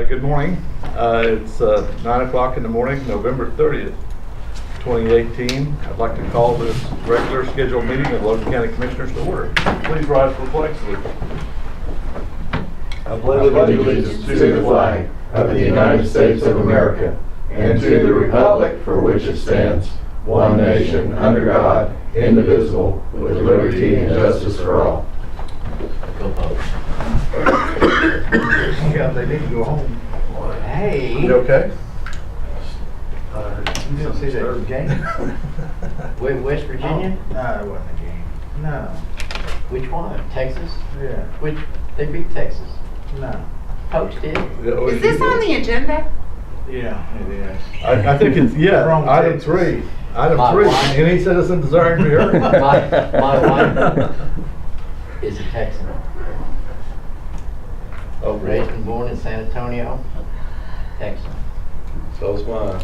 Good morning. It's 9 o'clock in the morning, November 30th, 2018. I'd like to call this regular scheduled meeting of Logan County Commissioners to order. Please rise for the flag salute. I pledge allegiance to the flag of the United States of America and to the republic for which it stands, one nation, under God, indivisible, with liberty and justice for all. Go Bucks. Yeah, they need to go home. Hey. You okay? You didn't see that game? West Virginia? No, it wasn't a game. No. Which one? Texas? Yeah. Which they beat Texas. No. Coach did. Is this on the agenda? Yeah, it is. I think it's, yeah, Wrong item Texas. 3. Item My 3, wife. any citizen desiring to hear? My wife is a Texan. Oh, Raised and born in San Antonio, Texan. So's mine.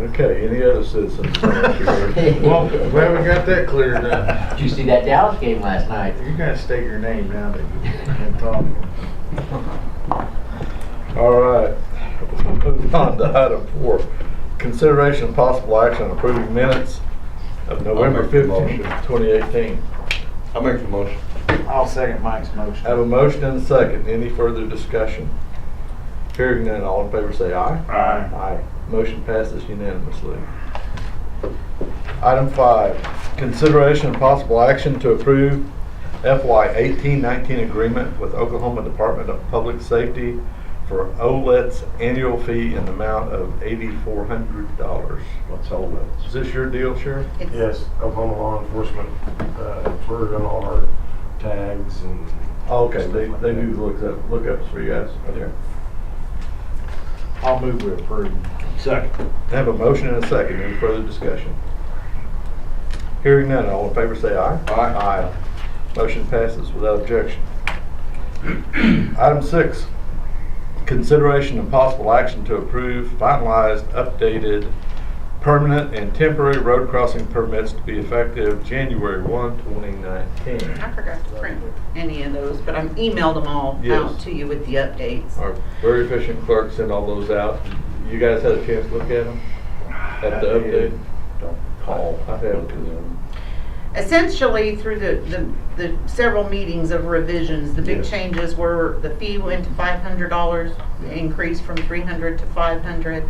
Okay, any other citizens desiring to hear? Well, glad we got that cleared up. Did you see that Dallas game last night? You gotta state your name now that you can talk. All right, moving on to item 4. Consideration of possible action on approving minutes of November I'll make the 15th, 2018. I'll make the motion. I'll second Mike's motion. I have a motion and a second. Any further discussion? Hearing none, all in favor say aye. Aye. Aye. Motion passes unanimously. Item 5, consideration and possible action to approve FY 18-19 agreement with Oklahoma Department of Public Safety for OLET's annual fee in the amount of $8,400. What's all that? Is this your deal, Sheriff? Yes, Oklahoma law enforcement, we're doing all our tags and. Oh, okay, they do lookups for you guys. Okay. I'll move with approve. Second. I have a motion and a second. Any further discussion? Hearing none, all in favor say aye. Aye. Aye. Motion passes without objection. Item 6, consideration and possible action to approve finalized, updated, permanent and temporary road crossing permits to be effective January 1, 2019. I forgot to print any of those, but I emailed them all Yes. out to you with the updates. Our very efficient clerk sent all those out. You guys had a chance to look at them? At the update? Don't call. I have to. Essentially, through the several meetings of revisions, the big Yes. changes were the fee went to $500, increased from $300 to $500.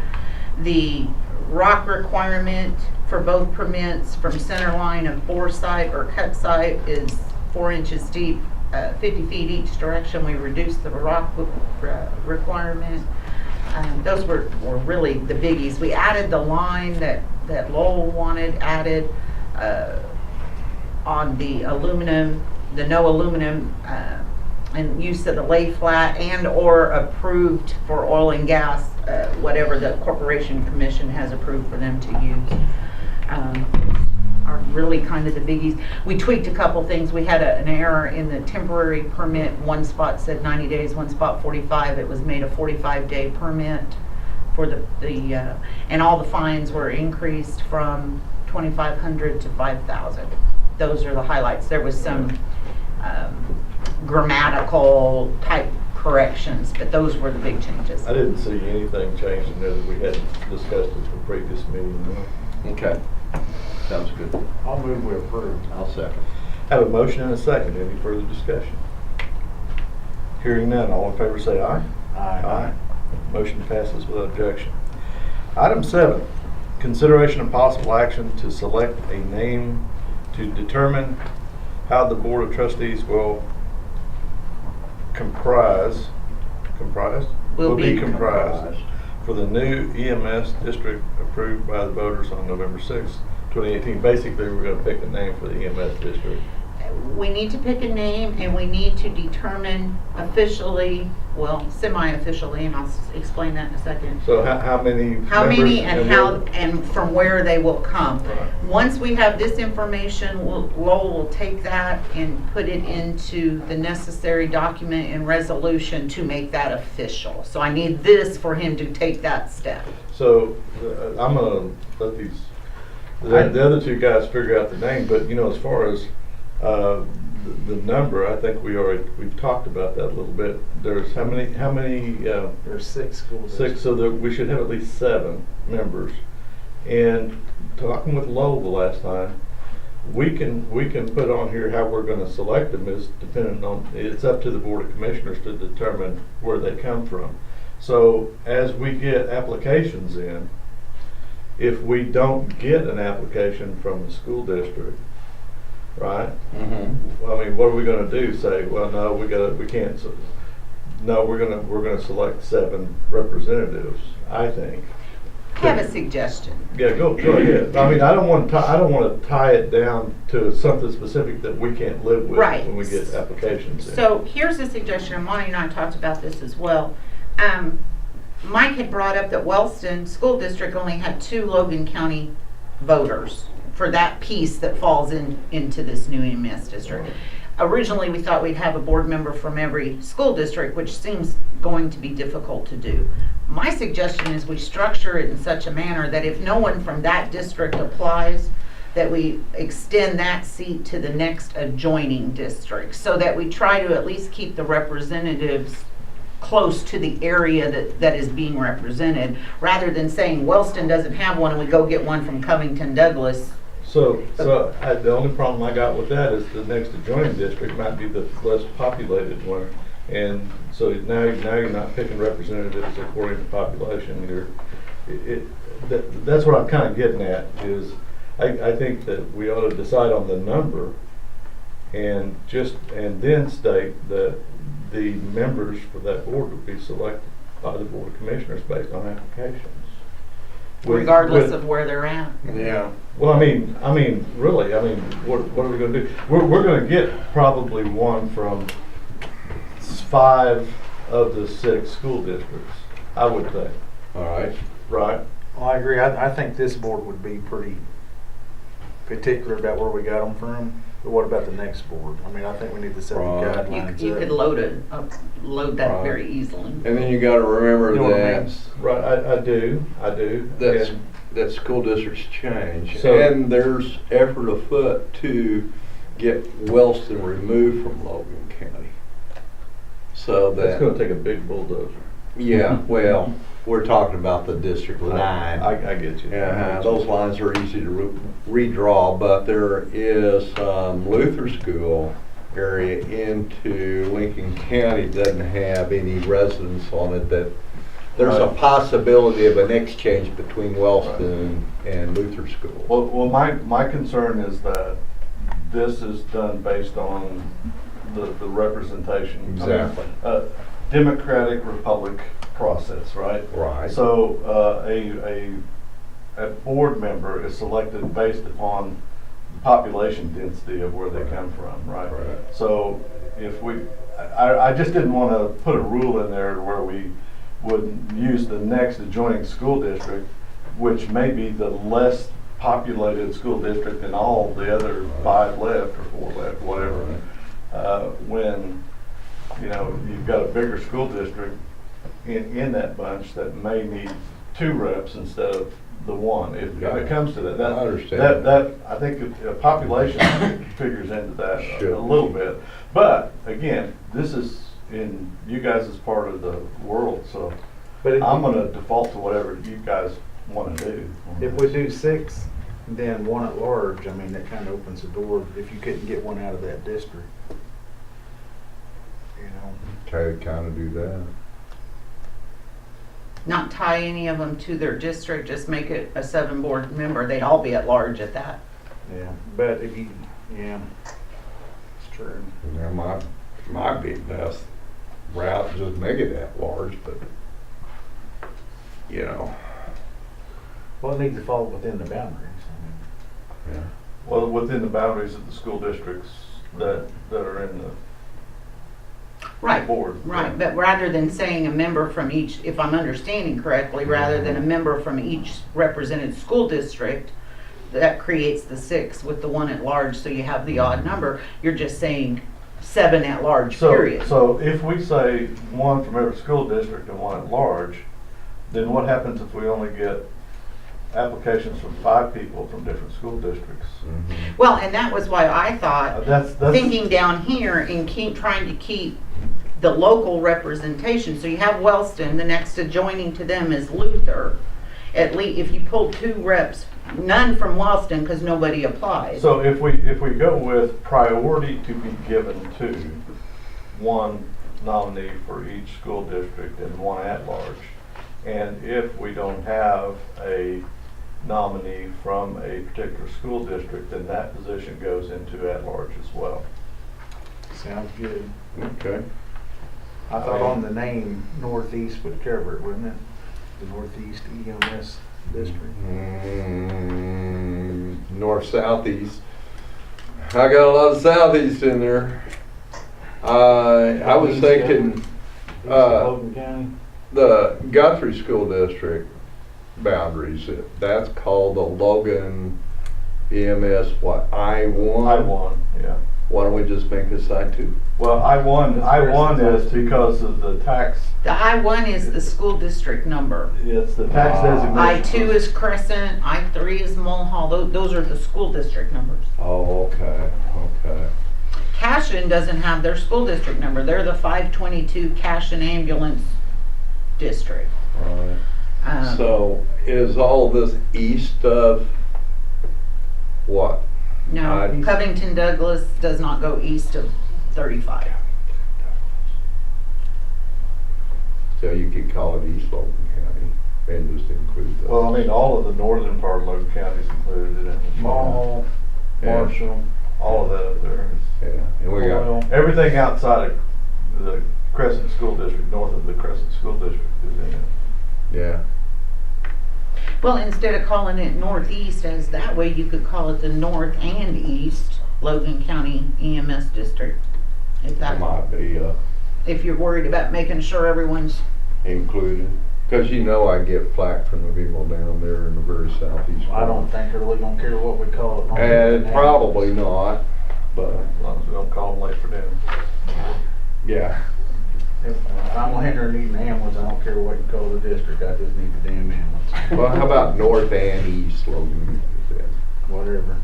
The rock requirement for both permits from center line of bore site or cut site is 4 inches deep, 50 feet each direction. We reduced the rock requirement. Those were really the biggies. We added the line that Lowell wanted added on the aluminum, the no aluminum, and use of the lay flat and or approved for oil and gas, whatever the Corporation Commission has approved for them to use. Are really kind of the biggies. We tweaked a couple things. We had an error in the temporary permit. One spot said 90 days, one spot 45. It was made a 45-day permit for the and all the fines were increased from $2,500 to $5,000. Those are the highlights. There was some grammatical type corrections, but those were the big changes. I didn't see anything changed in there that we hadn't discussed at the previous meeting. Okay. Sounds good. I'll move with approve. I'll second. Have a motion and a second. Any further discussion? Hearing none, all in favor say aye. Aye. Motion passes without objection. Item 7, consideration and possible action to select a name to determine how the Board of Trustees will Will be comprised for the new EMS district approved by the voters on November 6, 2018. Basically, we're going to pick a name for the EMS district. We need to pick a name and we need to determine officially, well, semi-officially, and I'll explain that in a second. So how many How members many and how what- and from where they will come. Right. Once we have this information, Lowell will take that and put it into the necessary document and resolution to make that official. So I need this for him to take that step. So I'm gonna let the other two guys figure out the name, but you know, as far as the number, I think we've talked about that a little bit. There's how many, There's 6 school districts. 6, so that we should have at least 7 members. And talking with Lowell the last time, we can put on here how we're gonna select them is dependent on, it's up to the Board of Commissioners to determine where they come from. So as we get applications in, if we don't get an application from the school district, right? Mm-hmm. I mean, what are we gonna do? Say, well, no, we can't. No, we're gonna select 7 representatives, I think. I have a suggestion. Yeah, go ahead. I mean, I don't want to tie it down to something specific that we can't live with Right. when we get applications in. So here's a suggestion, and Monty and I talked about this as well. Mike had brought up that Wellston School District only had 2 Logan County voters for that piece that falls into this new EMS district. Originally, we thought we'd have a board member from every school district, which seems going to be difficult to do. My suggestion is we structure it in such a manner that if no one from that district applies, that we extend that seat to the next adjoining district, so that we try to at least keep the representatives close to the area that is being represented, rather than saying Wellston doesn't have one and we go get one from Covington Douglas. So the only problem I got with that is the next adjoining district might be the less populated one. And so now you're not picking representatives according to population. That's what I'm kind of getting at is I think that we ought to decide on the number and then state that the members for that board will be selected by the Board of Commissioners based on applications. Regardless of where they're at. Yeah. Well, I mean, really, what are we gonna do? We're gonna get probably one from 5 of the 6 school districts, I would think, All right. right? Well, I agree. I think this board would be pretty particular about where we got them from. But what about the next board? I mean, I think we need to set the Right. guidelines. You could load that Right. very easily. And then you gotta remember You know what I that mean? Right, I do. that's, that school districts change. So- And there's effort afoot to get Wellston removed from Logan County. So That's that, gonna take a big bulldozer. yeah, well, we're talking about the District Line. I get you. Yeah, those lines are easy to redraw, but there is Luther School area into Lincoln County doesn't have any residents on it. That there's a Right. possibility of an exchange between Wellston and Luther School. Well, my concern is that this is done based on the representation. Exactly. Democratic Republic process, right? Right. So a board member is selected based upon the population density of where they come from, right? Right. So if I just didn't want to put a rule in there where we would use the next adjoining school district, which may be the less populated school district than all the other 5 left or 4 left, whatever. When you've got a bigger school district in that bunch that may need 2 reps instead of the 1, if it comes to that. I understand. That I think population figures into that Sure. a little bit. But again, this is in you guys as part of the world, so But I'm gonna default to whatever you guys want to do. if we do 6, then 1 at large, I mean, that kind of opens the door if you couldn't get one out of that district. You know, Okay, kind of do that. Not tie any of them to their district, just make it a 7 board member. They'd all be at large at that. yeah, but if you, yeah, it's true. Might be best route to just make it at large, but Well, it needs to fall within the boundaries. yeah. Well, within the boundaries of the school districts that are in the Right, board. right. But rather than saying a member from each, if I'm understanding correctly, rather than a member from each represented school district, that creates the 6 with the 1 at large, so you have the odd number. You're just saying 7 at large, period. So if we say 1 from every school district and 1 at large, then what happens if we only get applications from 5 people from different school districts. Well, and that was why I thought, That's, thinking down here and trying to keep the local representation. So you have Wellston, the next adjoining to them is Luther. At least if you pull 2 reps, none from Wellston because nobody applied. so if we go with priority to be given to 1 nominee for each school district and 1 at-large, and if we don't have a nominee from a particular school district, then that position goes into at-large as well. Sounds good. Okay. I thought on the name Northeast would cover it, wouldn't it? The Northeast EMS District. North, southeast. I got a lot of southeast in there. I was thinking, East of Logan County. the Guthrie School District boundaries, that's called the Logan EMS, what, I-1? I-1, yeah. Why don't we just make this I-2? Well, I-1 is because of the tax, The I-1 is the school district number. it's the tax designation. I-2 is Crescent, I-3 is Mulhall. Those are the school district numbers. Oh, okay, okay. Cashin doesn't have their school district number. They're the 522 Cashin Ambulance District. All right. Um, So is all this east of what? No, Covington Douglas does not go east of 35. So you could call it East Logan County and just include those. Well, I mean, all of the northern part of Logan County is included in it. Mall, Yeah. Marshall, all of that up there. Yeah, and we got, Everything outside of the Crescent School District, north of the Crescent School District is in it. yeah, Well, instead of calling it Northeast, as that way you could call it the North and East Logan County EMS District. If that that, might be if you're worried about making sure everyone's, included. Because you know I get flack from the people down there in the very southeast. I don't think they're really gonna care what we call it. And probably not, but As long as we don't call them late for dinner. yeah. If I'm laying there needing an ambulance, I don't care what you call the district, I just need the damn ambulance. Well, how about North and East Logan? Whatever.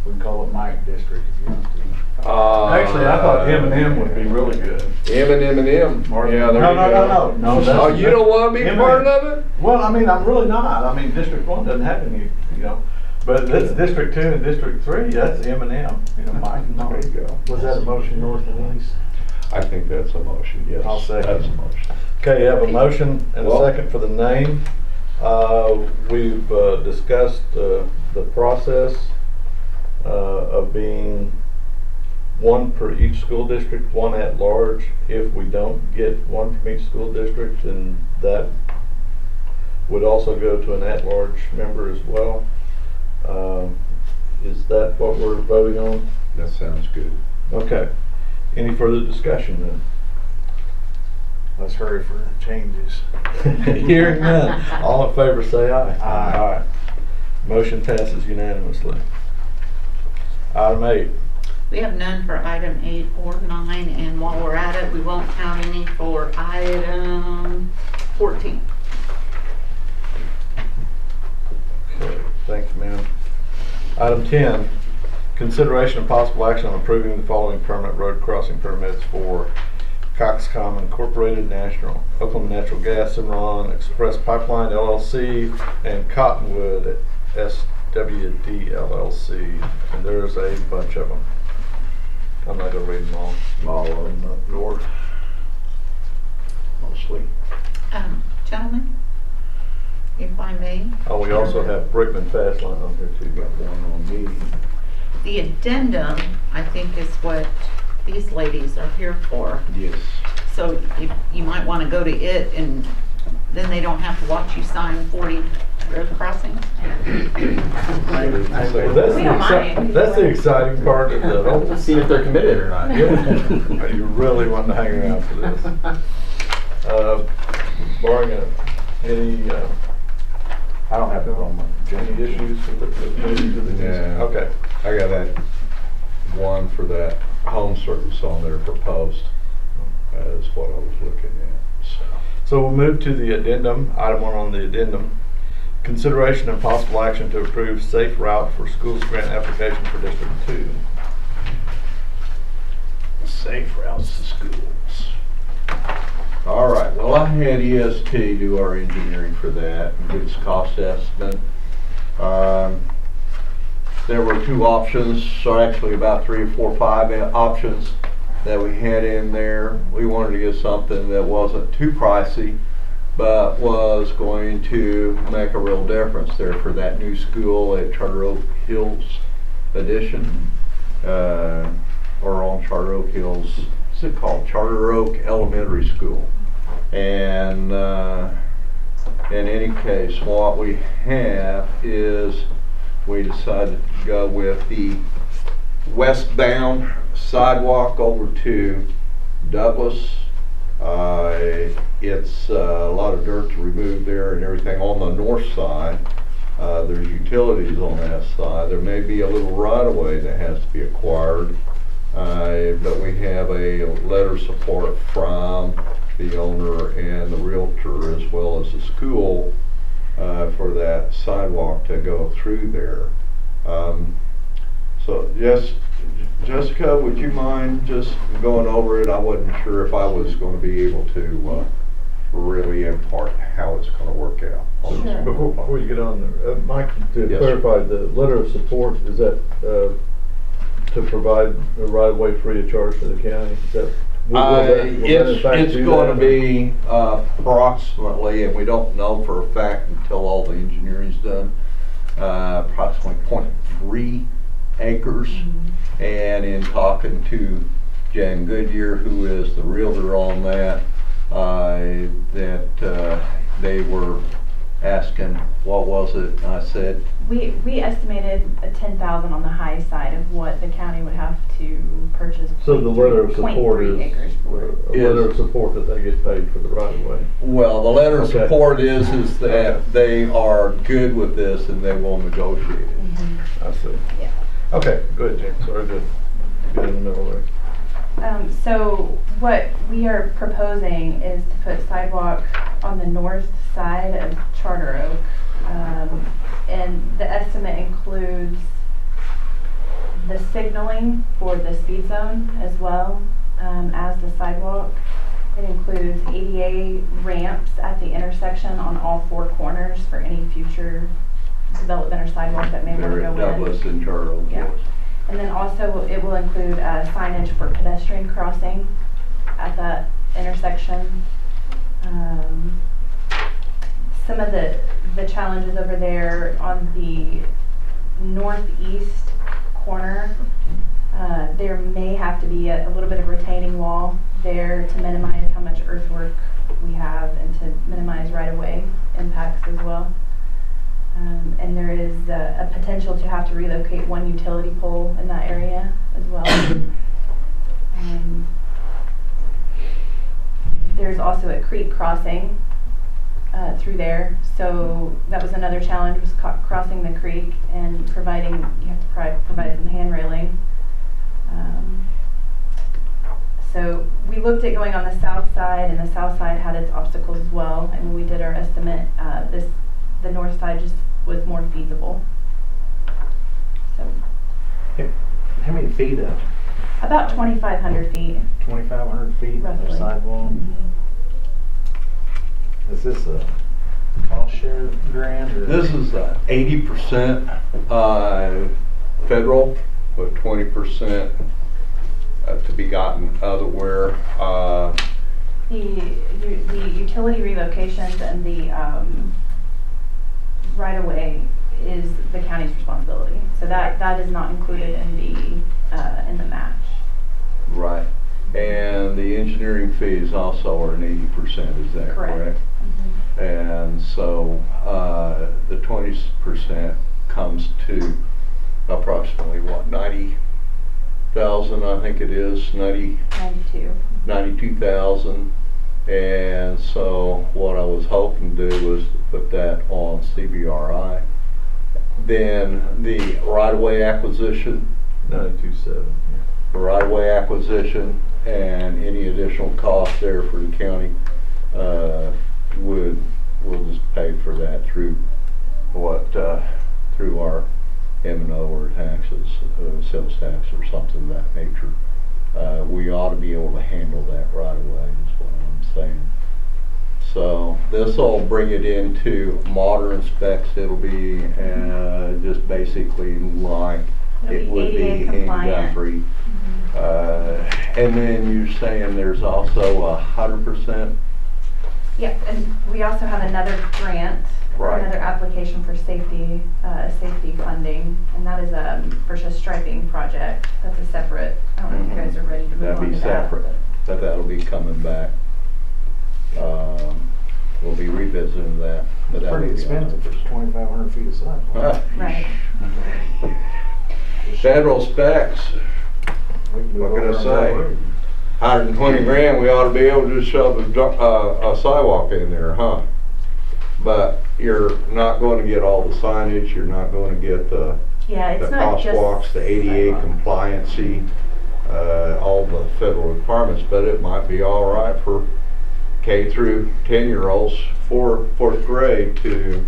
We can call it Mike District if you want to. Actually, I thought M&M would be really good. M&M. Yeah, there you No, go. no, that's. Oh, you don't want to be M&M. part of it? Well, I mean, I'm really not. I mean, District 1 doesn't have any, you know, but it's District 2 and District 3, that's M&M, you know, Mike and There North. you go. Was that a motion north and east? I think that's a motion, yes. I'll second. That's a motion. Okay, you have a motion and a Well- second for the name. We've discussed the process of being 1 per each school district, 1 at large. If we don't get 1 from each school district, then that would also go to an at-large member as well. Is that what we're voting on? That sounds good. Okay. Any further discussion then? Let's hurry for changes. Hearing none. All in favor say aye. Aye. Motion passes unanimously. Item 8. we have none for item 8 or 9, and while we're at it, we won't have any for item 14. Okay, thanks, ma'am. Item 10, consideration of possible action on approving the following permanent road crossing permits for Coxcom Incorporated, National, Oklahoma Natural Gas, Cimarron Express Pipeline LLC, and Cottonwood SWD LLC. And there's a bunch of them. I'm not gonna read them all. All of them up north. Mostly. Gentlemen, if I may, Oh, we also have Brickman Fast Line on here too. Got one on me. the addendum, I think, is what these ladies are here for. Yes. So you might want to go to it, and then they don't have to watch you sign 40 road crossings. That's We don't mind. that's the exciting part of the whole. See if they're committed or not. You really want to hang around for this. Barring any, I don't have no problem with it. any issues with the Yeah. Okay. I got that one for that home service on there for post. That is what I was looking at. So. So we'll move to the addendum, item 1 on the addendum. Consideration and possible action to approve safe route for schools grant application for District 2. Safe routes to schools. All right, well, I had EST do our engineering for that and give us a cost estimate. There were 2 options, so actually about 3 or 4 or 5 options that we had in there. We wanted to get something that wasn't too pricey, but was going to make a real difference there for that new school at Charter Oak Hills Addition, or on Charter Oak Hills. What's it called? Charter Oak Elementary School. And in any case, what we have is we decided to go with the westbound sidewalk over to Douglas. It's a lot of dirt to remove there and everything. On the north side, there's utilities on that side. There may be a little right-of-way that has to be acquired, but we have a letter of support from the owner and the realtor as well as the school for that sidewalk to go through there. So Jessica, would you mind just going over it? I wasn't sure if I was going to be able to really impart how it's going to work out. Sure. Before you get on there, Mike, to Yes. clarify, the letter of support, is that to provide a right-of-way free of charge to the county? Is that, will that in fact It's do going to that? be approximately, and we don't know for a fact until all the engineering's done, approximately 0.3 acres. And in talking to Jan Goodyear, who is the realtor on that, they were asking, what was it? And I said, We estimated a 10,000 on the high side of what the county would have to purchase. So the letter of 0.3 support is acres for. a letter of support that they get paid for the right-of-way. well, the letter of Okay. support is that they are good with this and they will negotiate it. I see. Yeah. Okay, go ahead, James. Sorry to get in the middle there. So what we are proposing is to put sidewalk on the north side of Charter Oak. And the estimate includes the signaling for the speed zone as well as the sidewalk. It includes ADA ramps at the intersection on all 4 corners for any future development or sidewalk that may want to They're go at in. Douglas and Charter Oak. Yeah. And then also it will include signage for pedestrian crossing at that intersection. Some of the challenges over there on the northeast corner, there may have to be a little bit of retaining wall there to minimize how much earthwork we have and to minimize right-of-way impacts as well. And there is a potential to have to relocate 1 utility pole in that area as well. There's also a creek crossing through there, so that was another challenge, was crossing the creek and you have to provide some hand railing. So we looked at going on the south side, and the south side had its obstacles as well, and when we did our estimate, the north side just was more feasible. So How many feet up? about 2,500 feet. 2,500 feet of Roughly. sidewalk? Is this a cost share grant or? This is 80% federal, with 20% to be gotten otherwhere. The utility relocations and the right-of-way is the county's responsibility. So that is not included in the match. Right. And the engineering fees also are an 80%, is that Correct. correct? And so the 20% comes to approximately what, 90,000, I think it is, 92,000. And so what I was hoping to do was to put that on CBRI. Then the right-of-way acquisition, 92.7. right-of-way acquisition, and any additional cost there for the county we'll just pay for that through through our M&O or taxes, sales tax or something of that nature. We ought to be able to handle that right away, is what I'm saying. So this will bring it into modern specs. It'll be just basically like It'll it be would be ADA in compliant. Guthrie. And then you're saying there's also 100%? Yep, and we also have another grant, Right. another application for safety funding, and that is for a striping project. That's a separate, I don't know if you guys are ready to move That'd on be to that. separate, but that'll be coming back. We'll be revisiting that. But It's that'll pretty be expensive for 2,500 feet of sidewalk. Right. Federal specs, We can move what can I over on say? that road. 120 grand, we ought to be able to shove a sidewalk in there, huh? But you're not going to get all the signage, you're not going to get the Yeah, it's not just crosswalks, the ADA sidewalk. compliancy, all the federal requirements, but it might be all right for K through 10-year-olds, fourth grade to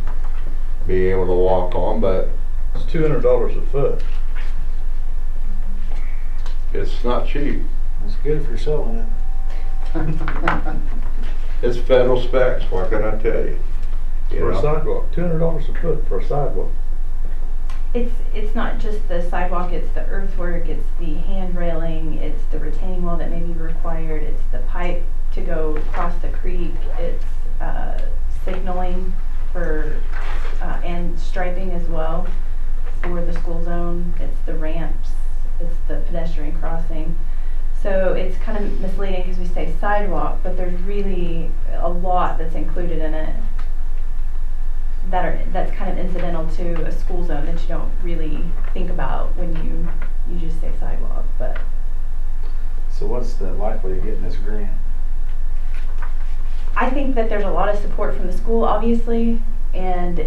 be able to walk on, but It's $200 a foot. it's not cheap. It's good if you're selling it. It's federal specs, what can I tell you? You For a know? sidewalk, $200 a foot for a sidewalk. It's not just the sidewalk, it's the earthwork, it's the hand railing, it's the retaining wall that may be required, it's the pipe to go across the creek, it's signaling for, and striping as well for the school zone, it's the ramps, it's the pedestrian crossing. So it's kind of misleading because we say sidewalk, but there's really a lot that's included in it that's kind of incidental to a school zone that you don't really think about when you just say sidewalk. But So what's the likelihood of getting this grant? I think that there's a lot of support from the school, obviously, and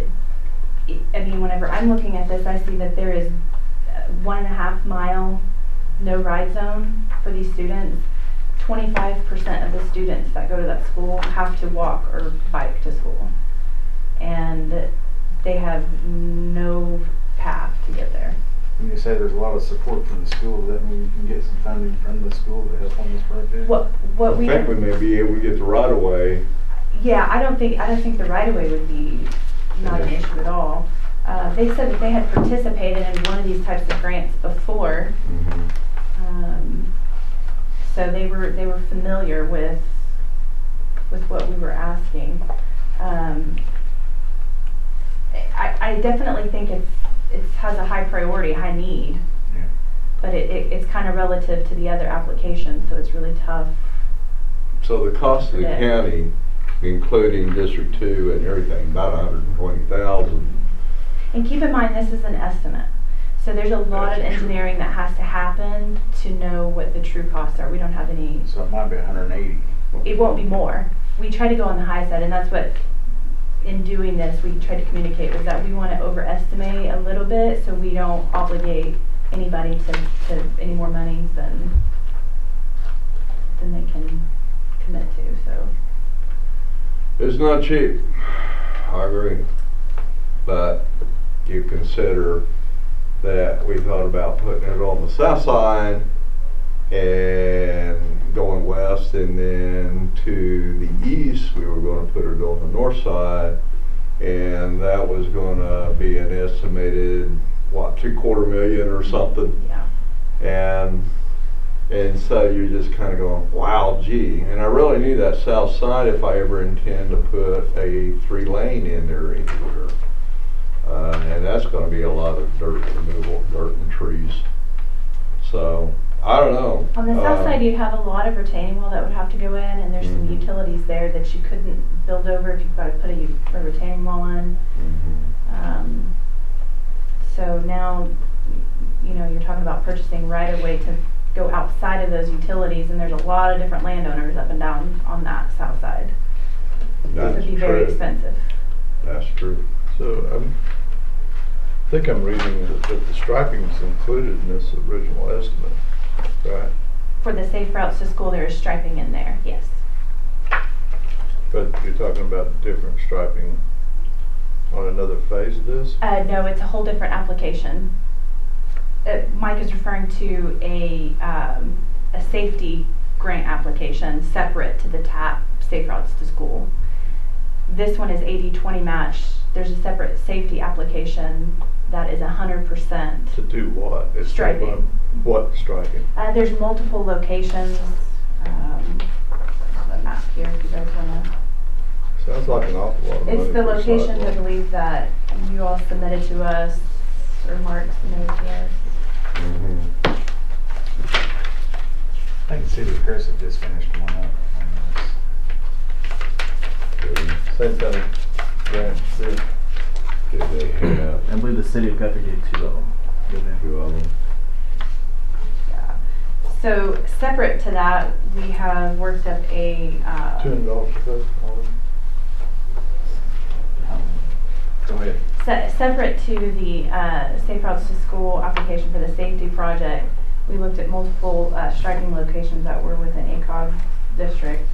I mean, whenever I'm looking at this, I see that there is 1.5 mile no ride zone for these students. 25% of the students that go to that school have to walk or bike to school, and they have no path to get there. When you say there's a lot of support from the school, does that mean you can get some funding from the school to help on this project? What I we think we may be able to get the right of way. Yeah, I don't think the right of way would be not an issue at all. They said that they had participated in one of these types of grants before, so they were familiar with what we were asking. I definitely think it has a high priority, high need, Yeah. but it's kind of relative to the other applications, so it's really tough. So the cost of the Yeah. county, including District 2 and everything, about 120,000. And keep in mind, this is an estimate. So there's a lot of engineering that has to happen to know what the true costs are. We don't have any, So it might be 180. it won't be more. We try to go on the high side, and that's what, in doing this, we try to communicate, was that we want to overestimate a little bit so we don't obligate anybody to any more money than they can commit to, so. It's not cheap, I agree. But you consider that we thought about putting it on the south side and going west, and then to the east we were going to put it on the north side, and that was going to be an estimated $250,000 or something. Yeah. And so you're just kind of going, wow, gee. And I really need that south side if I ever intend to put a 3-lane in there anywhere. And that's going to be a lot of dirt removal, dirt and trees. So, I don't know. On the south side, you have a lot of retaining wall that would have to go in, and there's some Mhm. utilities there that you couldn't build over if you've got to put a retaining wall in. So now, you're talking about purchasing right of way to go outside of those utilities, and there's a lot of different landowners up and down on that south side. It That's would be very true. expensive. That's true. So I think I'm reading that the striping is included in this original estimate, right? For the safe routes to school, there is striping in there, yes. But you're talking about different striping on another phase of this? No, it's a whole different application. Mike is referring to a safety grant application separate to the TAP Safe Routes to School. This one is 80-20 match. There's a separate safety application that is 100%. To do what? It's Striping. What striking? There's multiple locations. I have a map here if you guys want to. Sounds like an awful lot of money. It's the for a locations, I sidewalk. believe, that you all submitted to us, or Mark submitted to us. I think the City of Crescent just finished one up on this. Same thing. Grant, see. Did they have I believe the city of Guthrie did 2 of them. two of them? Yeah. So separate to that, we have worked up a, $200 for this, all of them? Go ahead. separate to the Safe Routes to School application for the safety project, we looked at multiple striping locations that were within ACOG district.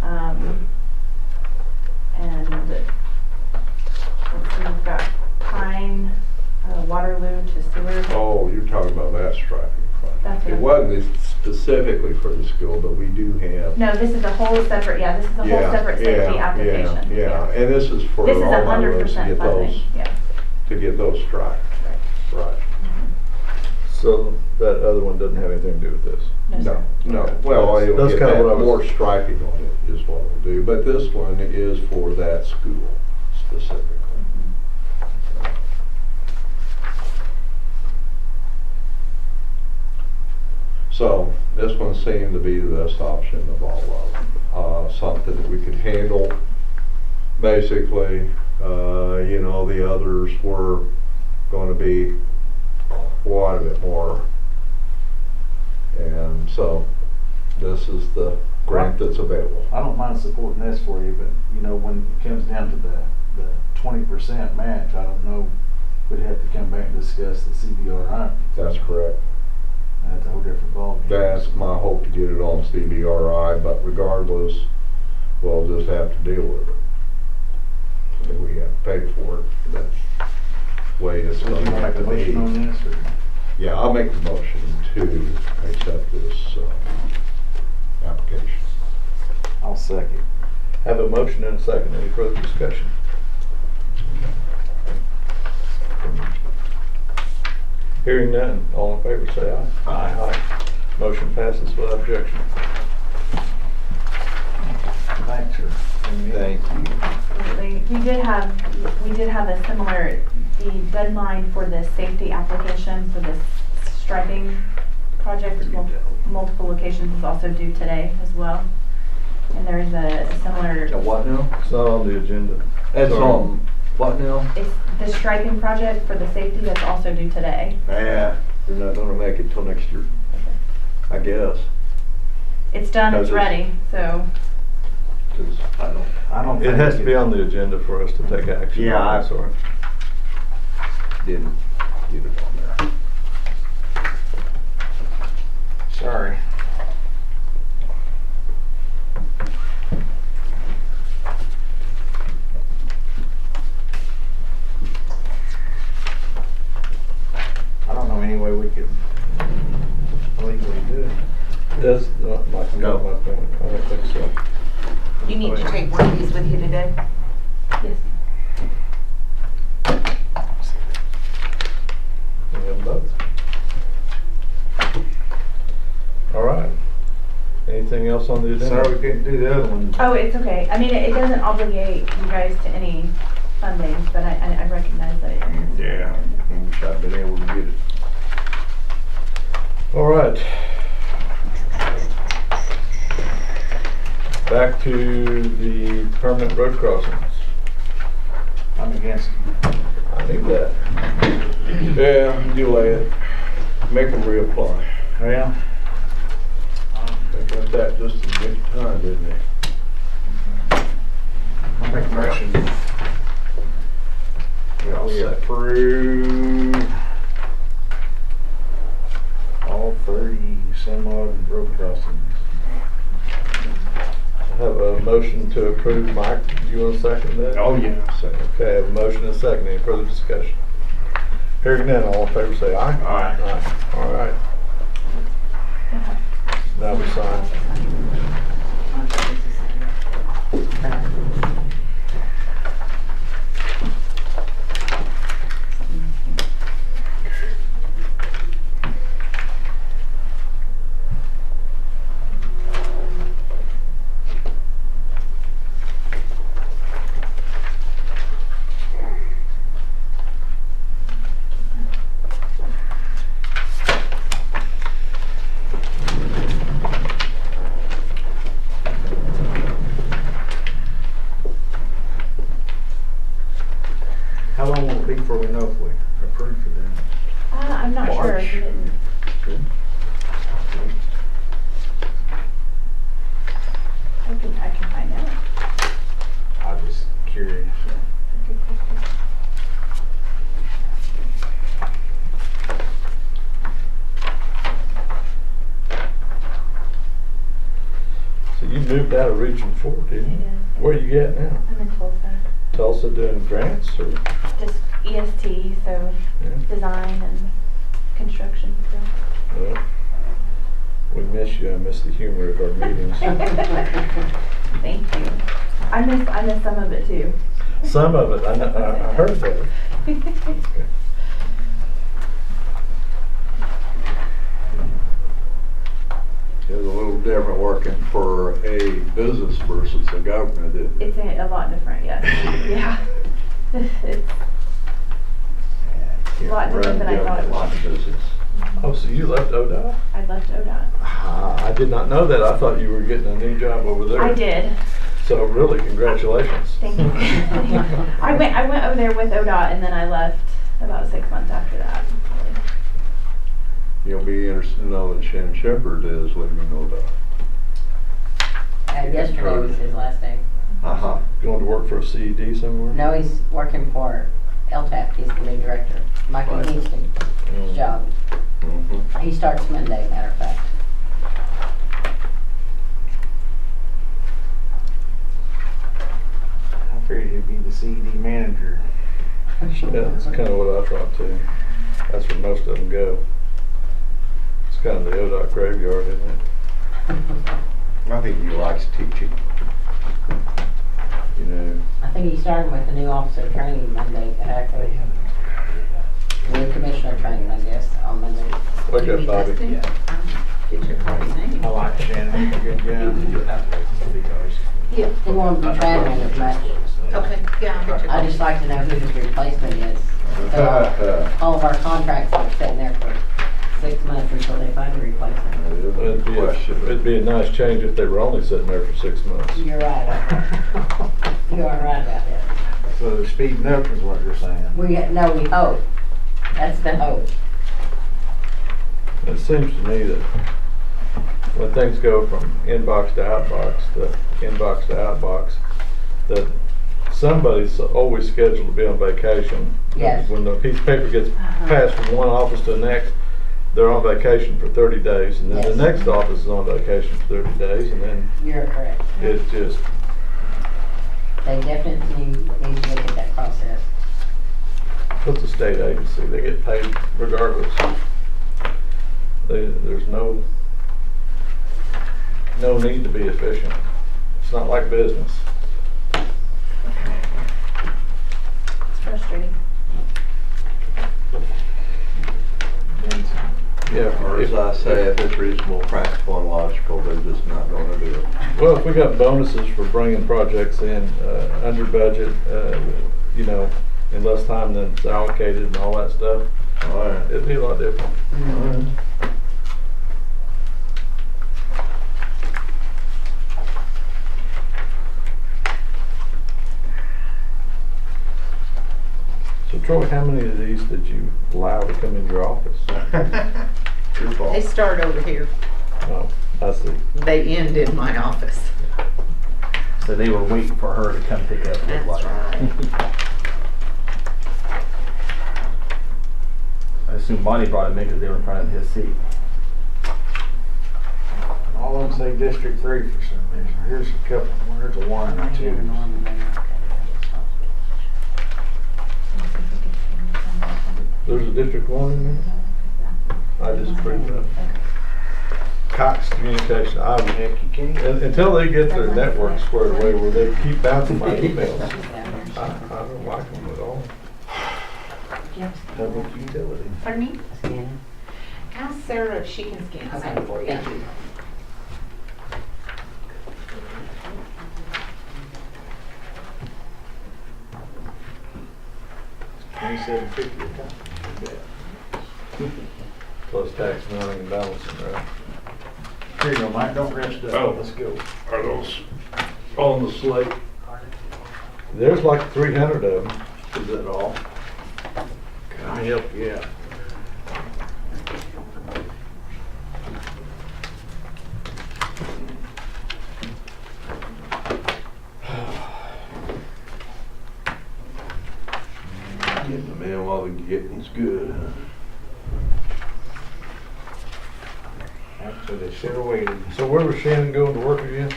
And let's see, we've got Pine, Waterloo to Seward. Oh, you're talking about that striping That's project. It what- wasn't specifically for the school, but we do have. No, this is a whole separate, this is a whole separate safety application. Yeah, and this is for This is all my roads to 100% get funding, those, yeah. to get those striped. Right. So that other one doesn't have anything to do with this? sir. No, well, That's- it'll that's get kinda that what I was- more striping on it is what it'll do, but this one is for that school specifically. So this one seemed to be the best option of all of them. Something that we could handle. Basically, you know, the others were going to be quite a bit more. And so this is the grant that's available. I don't mind supporting this for you, but you know, when it comes down to the 20% match, I don't know, we'd have to come back and discuss the CBRI. That's correct. That's a whole different ballgame. That's my hope to get it on CBRI, but regardless, we'll just have to deal with it. If we have to pay for it, that's the way it's So going you to want have to to make a motion on be. this, or? Yeah, I'll make the motion to accept this application. I'll second. Have a motion and a second. Any further discussion? Hearing none, all in favor say aye. Aye. Motion passes without objection. Thanks, sir. Thank you. Absolutely. We did have a similar, the deadline for the safety application for this striping project with multiple locations is also due today as well. And there is a similar, What now? It's not on the agenda. That's Sorry. on, what now? it's the striping project for the safety that's also due today. Yeah, they're not gonna make it till next year, I guess. It's done, it's Does it- ready, so. 'Cause I don't It think has we to be could- on the agenda for us to take action. Yeah, on it, I- sorry. didn't get it on there. Sorry. I don't know any way we could legally do it. That's not my point. I don't think so. You need to take one of these with you today? Yes. We have both. All right. Anything else on the agenda? Sorry we couldn't do the other one. Oh, it's okay. I mean, it doesn't obligate you guys to any funding, but I recognize that it is. Yeah, I wish I'd been able to get it. All right. Back to the permanent road crossings. I'm against it. I need that. Yeah, delay it, make them reapply. Well, They got that just in good time, didn't they? I'll make a motion. We approve all 30 some odd road crossings. I have a motion to approve. Mike, do you want to second that? Oh, yeah, second. Okay, I have a motion and a second. Any further discussion? Hearing none, all in favor say aye. Aye. Aye. All right. Now we sign. How long will it be before we know if we approve for them? I'm not sure. March. He didn't. I can find out. I'm just curious. Good question. So you moved out of Region 4, didn't you? I did. Where you at now? I'm in Tulsa. Tulsa doing grants or? Just EST, so Yeah. design and construction. Well, we miss you. I miss the humor of our meetings. Thank you. I miss some of it too. Some of it, I heard that. It's a little different working for a business versus a government, isn't it? It's a lot different, yes. Yeah. It's a lot different than I thought it Lot was. of business. Oh, so you left ODOT? I left ODOT. Ah, I did not know that. I thought you were getting a new job over there. I did. So really, congratulations. Thank you. I went over there with ODOT and then I left about 6 months after that. You'll be interested to know that Shannon Shepherd is leaving ODOT. Yesterday was his last day. Uh-huh. Going to work for a CED somewhere? No, he's working for LTAP. He's the new director. Michael Right. Houston, his job. Mm-hmm. He starts Monday, matter of fact. I figured he'd be the CED manager. Yeah, that's kind of what I thought too. That's where most of them go. It's kind of the ODOT graveyard, isn't it? I think he likes teaching. You know, I think he's starting with the new officer training Monday, actually. New commissioner training, I guess, on Monday. wake up, Bobby. Get your copy's name. I like Shannon, good job. Yeah. He won't be traveling as much. Okay, yeah, I'll get your I'd just like to know who his replacement is. So all of our contracts are sitting there for 6 months until they find a replacement. It'd be a nice change if they were only sitting there for 6 months. You're right. You are right about that. So they're speeding up is what you're saying. We hope. That's the hope. It seems to me that when things go from inbox to outbox, that somebody's always scheduled to be on vacation. Yes. When the piece of paper gets passed from one office to the next, they're on vacation for 30 days, and then Yes. the next office is on vacation for 30 days, and then You're correct. it's just, They definitely need to look at that process. what's a state agency? They get paid regardless. There's no need to be efficient. It's not like business. It's frustrating. Yeah. Or as I say, if it's reasonable, practical, and logical, they're just not gonna do it. Well, if we got bonuses for bringing projects in under budget, you know, in less time than it's allocated and all that stuff, All right. it'd be a lot different. So Troy, how many of these did you allow to come in your office? Your fault. They start over here. Oh, I see. They end in my office. So they were waiting for her to come pick up. That's like. right. I assume Bonnie brought him in because they were in front of his seat. All of them say District 3 for some Here's a couple, there's a one or two. There's a District 1 in there? I disagree with that. Cox Communication, Heck, you can't. until they get their network squared away where they keep bouncing my emails, I don't like them at all. Public utility. Pardon me? Scanning. Ask Sarah if she can scan something for you. Thank you. $27.50 a ton. Plus tax and running and balancing, right? Here you go, Mike, don't rest up. Oh. Let's go. Are those on the slate? There's like 300 of them. Is that all? Can I help you out? Getting the mail while the getting's good, huh? Actually, they should have waited. So where was Shannon going to work again?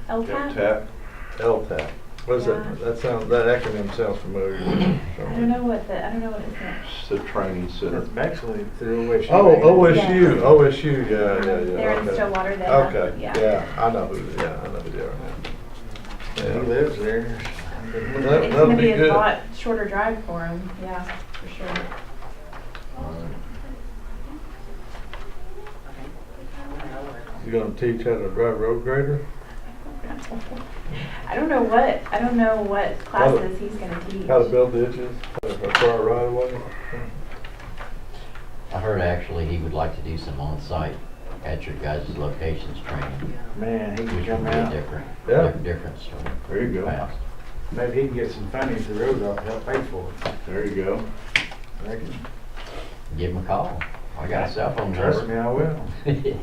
LTAP? Tap. LTAP. What is that? That acronym sounds familiar. I don't know what it is. It's the training center. It's actually through OSU. Oh, OSU, Yeah. OSU, yeah. They're in okay. Stillwater, they have, Okay, yeah. yeah, I know who they are now. He Yeah. lives there. That- It's that'll gonna be be a good. lot shorter drive for them, yeah, for sure. You gonna teach how to drive road grader? I don't know what classes he's gonna teach. How to build ditches? How to acquire right of way? I heard actually he would like to do some on-site at your guys' locations training, Man, he can which come would be a out. Yeah. different story. There you go. Fast. Maybe he can get some funding for the road off to help pay for it. There you go. I reckon. Give him a call. I got a cell phone Trust me, number. I will.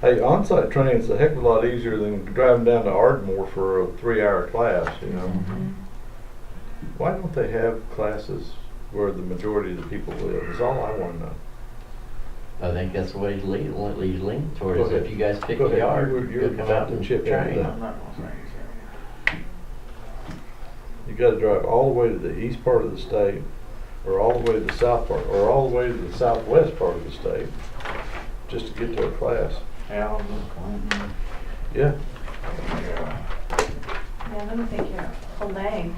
Hey, on-site training's a heck of a lot easier than driving down to Ardmore for a 3-hour class, you know? Why don't they have classes where the majority of the people live, is all I wanna know. I think that's the way he's leaning toward, Go is ahead. if you guys pick Go a ahead. yard, You're you'll come about out to and chip train. into that. I'm not gonna say anything. You gotta drive all the way to the east part of the state, or all the way to the south part, or all the way to the southwest part of the state, just to get to a class. Allen, Clinton. Yeah. Yeah, that'll take you a whole day.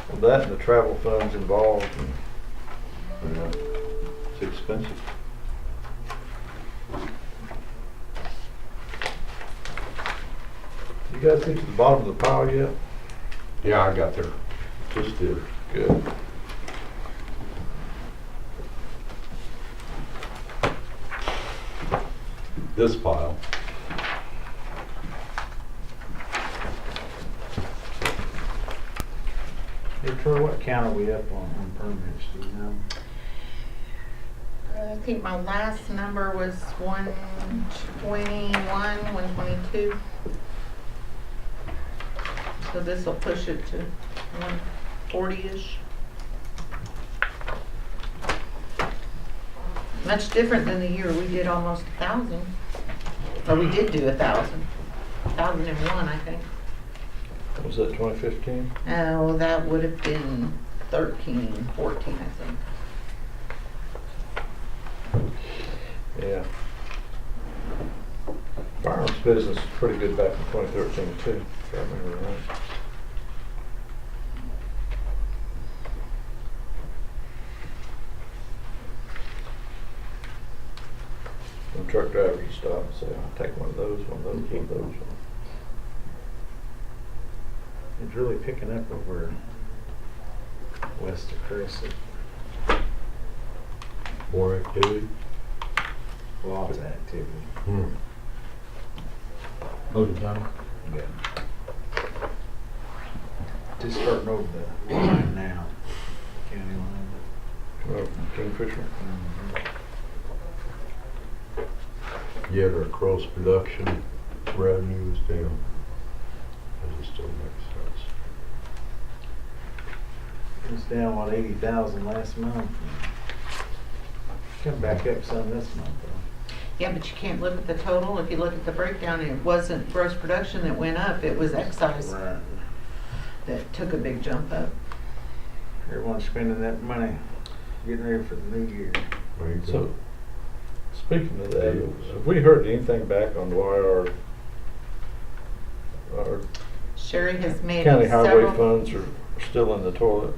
Well, that and the travel funds involved. Yeah. It's expensive. You guys get to the bottom of the pile yet? Yeah, I got there. Just did. Good. This pile. Hey Troy, what count are we up on permits, do you know? I think my last number was 121, 122. So this will push it to 140-ish. Much different than the year we did almost 1,000. Or we did do 1,000. 1,001, I think. Was that 2015? Oh, that would have been 13, 14, I think. Yeah. Firearms business was pretty good back in 2013 too, if I remember right. Some truck drivers would stop and say, I'll take one of those, one of those, one of those. It's really picking up over west of Crescent. More activity. Lots of activity. Logan County. Yeah. Just starting over the line now, county line. Well, Kingfisher. Yeah, their gross production revenue is down. But it still makes sense. It was down, what, 80,000 last month. Come back up some this month, though. Yeah, but you can't look at the total. If you look at the breakdown, it wasn't gross production that went up, it was excise Right. that took a big jump up. Everyone's spending that money, getting ready for the new year. So, speaking of that, have we heard anything back on why our Sherry has made county highway several, funds are still in the toilet?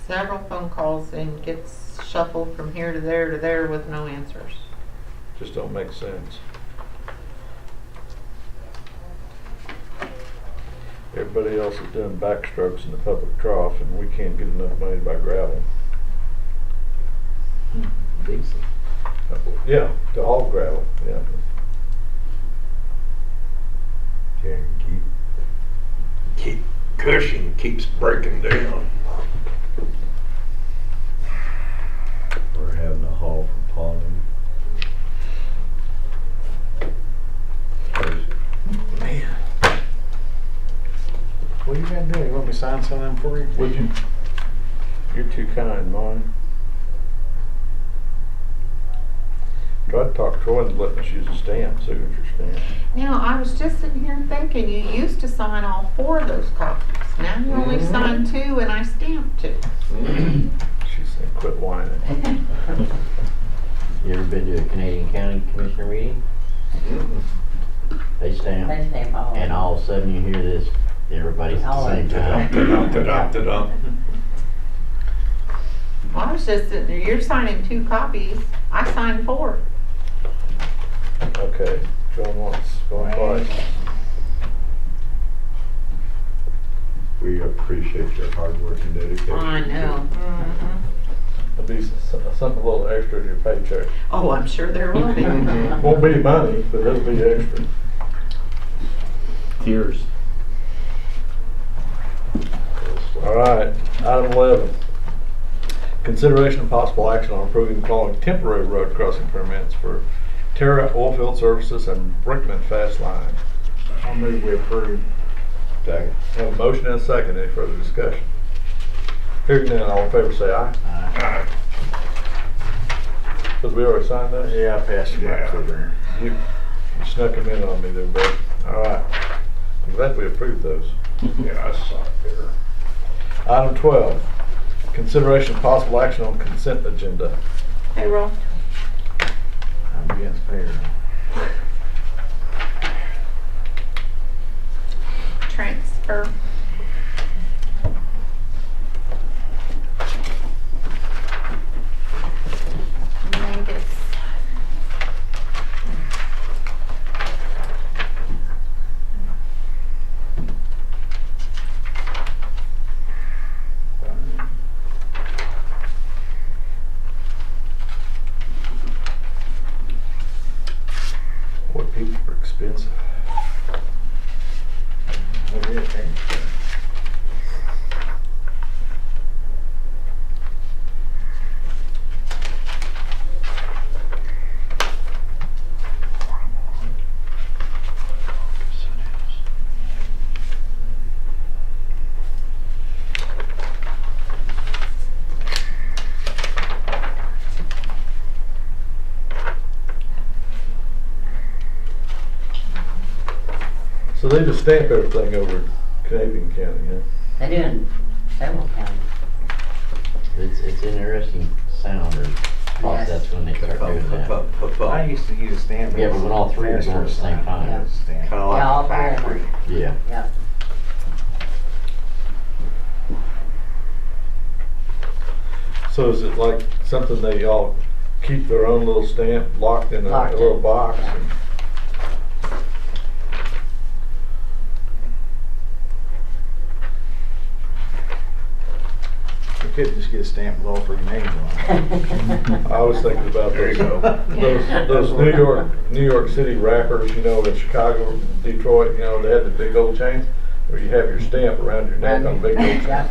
several phone calls and gets shuffled from here to there with no answers. Just don't make sense. Everybody else is doing backstrokes in the public trough, and we can't get enough money to buy gravel. Decent. Yeah, to haul gravel, yeah. Can't keep Cushing keeps breaking down. We're having a haul from Pawnee. Man. What you gonna do? You want me to sign some of them for you? Would you? You're too kind, Mine. Tried to talk Troy into letting us use a stamp, signature stamp. Now, I was just sitting here thinking, you used to sign all 4 of those copies. Now you only sign 2 and I stamped 2. She said, quit whining. You ever been to a Canadian County Commissioner meeting? They stamp, They stamp all. and all of a sudden you hear this, everybody's at the All same of time. Ta-dum. Well, I was just sitting there, you're signing 2 copies, I signed 4. Okay, going once, going twice. We appreciate your hard work and dedication. I know. There'll be something a little extra in your paycheck. Oh, I'm sure there will be. Won't be money, but it'll be extra. Tears. All right, item 11. Consideration and possible action on approving the following temporary road crossing permits for Terra Oilfield Services and Brickman Fast Line. I'll move we approve. Second. Have a motion and a second. Any further discussion? Hearing none, all in favor say aye. Aye. Because we already signed those? Yeah, I passed you back through there. You snuck them in on me there, bud. All right. I'm glad we approved those. Yeah, I saw it there. Item 12. Consideration of possible action on consent agenda. Payroll. I'm against payroll. Transfer. Vegas. Boy, people are expensive. What is it? So they just stamp everything over in Canadian County, huh? They do in several counties. It's an interesting sound or process when they start doing that. I used to use a stamp. Yeah, but when all 3 are going at the same time. Yeah, stamp. Kinda Yeah, like all a 3 of factory. them. Yeah. Yep. So is it like something they all keep their own little stamp locked in a Locked little in. box? Yeah. And You could just get a stamp with all 3 names on it. I was thinking about There you go. those New York City rappers, you know, in Chicago, Detroit, you know, they had the big old chains where you have your stamp around your neck on big old chain. Yep.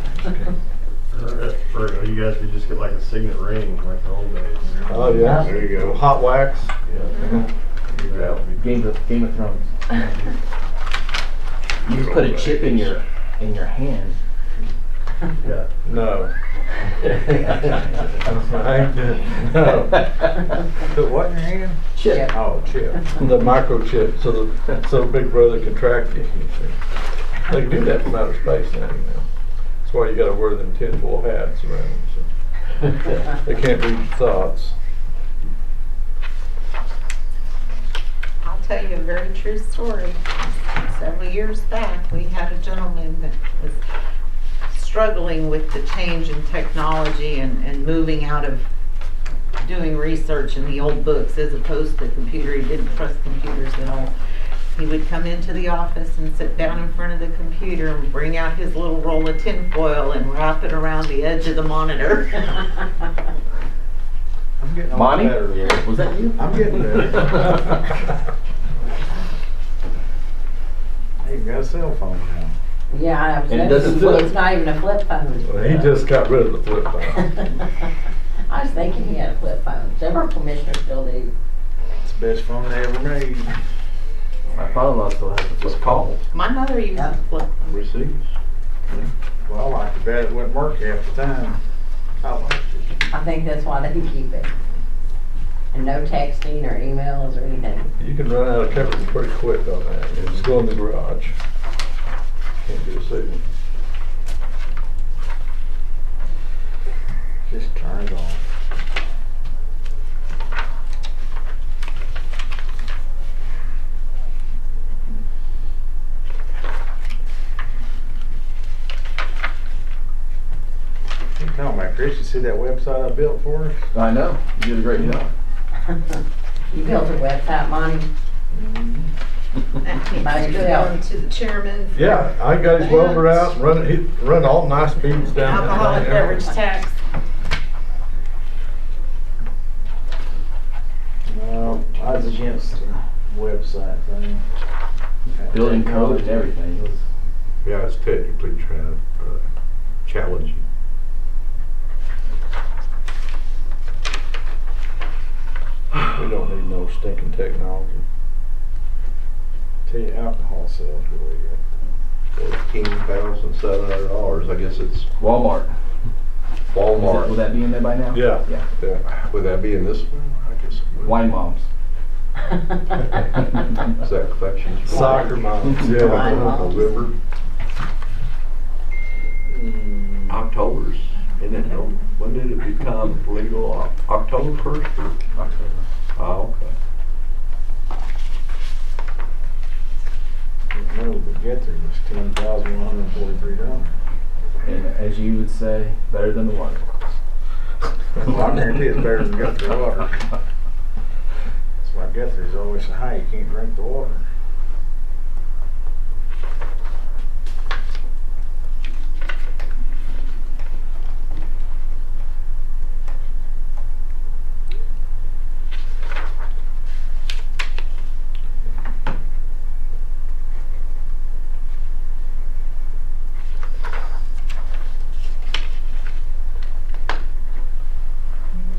Or you guys could just get like a signet ring like the old days. Oh yeah, There you go. hot wax. Yeah. Game of Thrones. You just put a chip in your hand. Yeah. No, I ain't did- no. Put what in your hand? Chip. Oh, chip. The microchip, so Big Brother can track you. You see. They can do that from outer space now, you know. That's why you gotta wear them tinfoil hats around them, so they can't read your thoughts. I'll tell you a very true story. Several years back, we had a gentleman that was struggling with the change in technology and moving out of doing research in the old books as opposed to computer. He didn't trust computers at all. He would come into the office and sit down in front of the computer and bring out his little roll of tinfoil and wrap it around the edge of the monitor. I'm getting all Monty? better there. Was that you? I'm getting better. Hey, you got a cell phone now. Yeah, I was And it doesn't noticing, flip. it's not even a flip phone. Well, he just got rid of the flip phone. I was thinking he had a flip phone. Several commissioners still do. It's the best phone they ever made. My father-in-law still has the Just flip call. My mother used to flip. Receives. Well, I liked it bad. It wouldn't work half the time. I liked it. I think that's why they keep it. And no texting or emails or anything. You can run out of coverage pretty quick on that. You just go in the garage. Can't do a signal. Just turn it off. You talking about, Chris, you see that website I built for us? I know. You did a great job. You built a website, Monty? That Nice needs to to go help. to the chairman. for Yeah, I got his welder out and he run all nice beams down that Alcoholic thing. beverage tax. No, I was against the website thing. Building code and everything. It was, Yeah, it's technically challenging. We don't need no stinking technology. Tell you, alcohol sales really good. $14,700. I guess it's Walmart. Walmart. Will that be in there by now? Yeah. Yeah. Yeah. Would that be in this one? I guess it would. Wine moms. Is that collections? Soccer moms, yeah. Wine moms. November. October's, isn't it? No, when did it become legal? October 1st? Or? October. Oh, okay. No, but get there was $10,143. And as you would say, better than the water. Well, I guarantee it's better than Guthrie water. That's why Guthrie's always say, hey, you can't drink the water.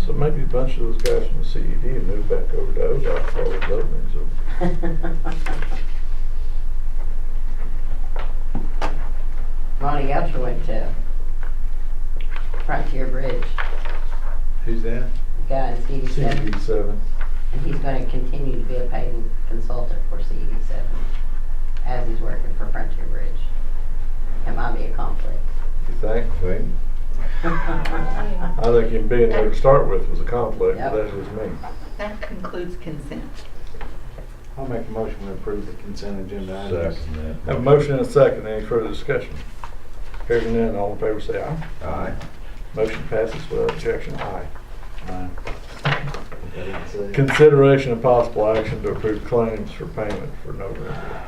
So maybe a bunch of those guys from the CED moved back over to ODOT for all those openings over. Monty Goucher went to Frontier Bridge, Who's that? the guy in CD7, CED7. and he's going to continue to be a paid consultant for CD7 as he's working for Frontier Bridge. It might be a conflict. You think? I think him being there to start with was a conflict, but that's just me. That concludes consent. I'll make a motion to approve the consent agenda items. Second that. Have a motion and a second. Any further discussion? Hearing none, all in favor say aye. Aye. Motion passes without objection. Aye. Aye. I didn't say. Consideration and possible action to approve claims for payment for November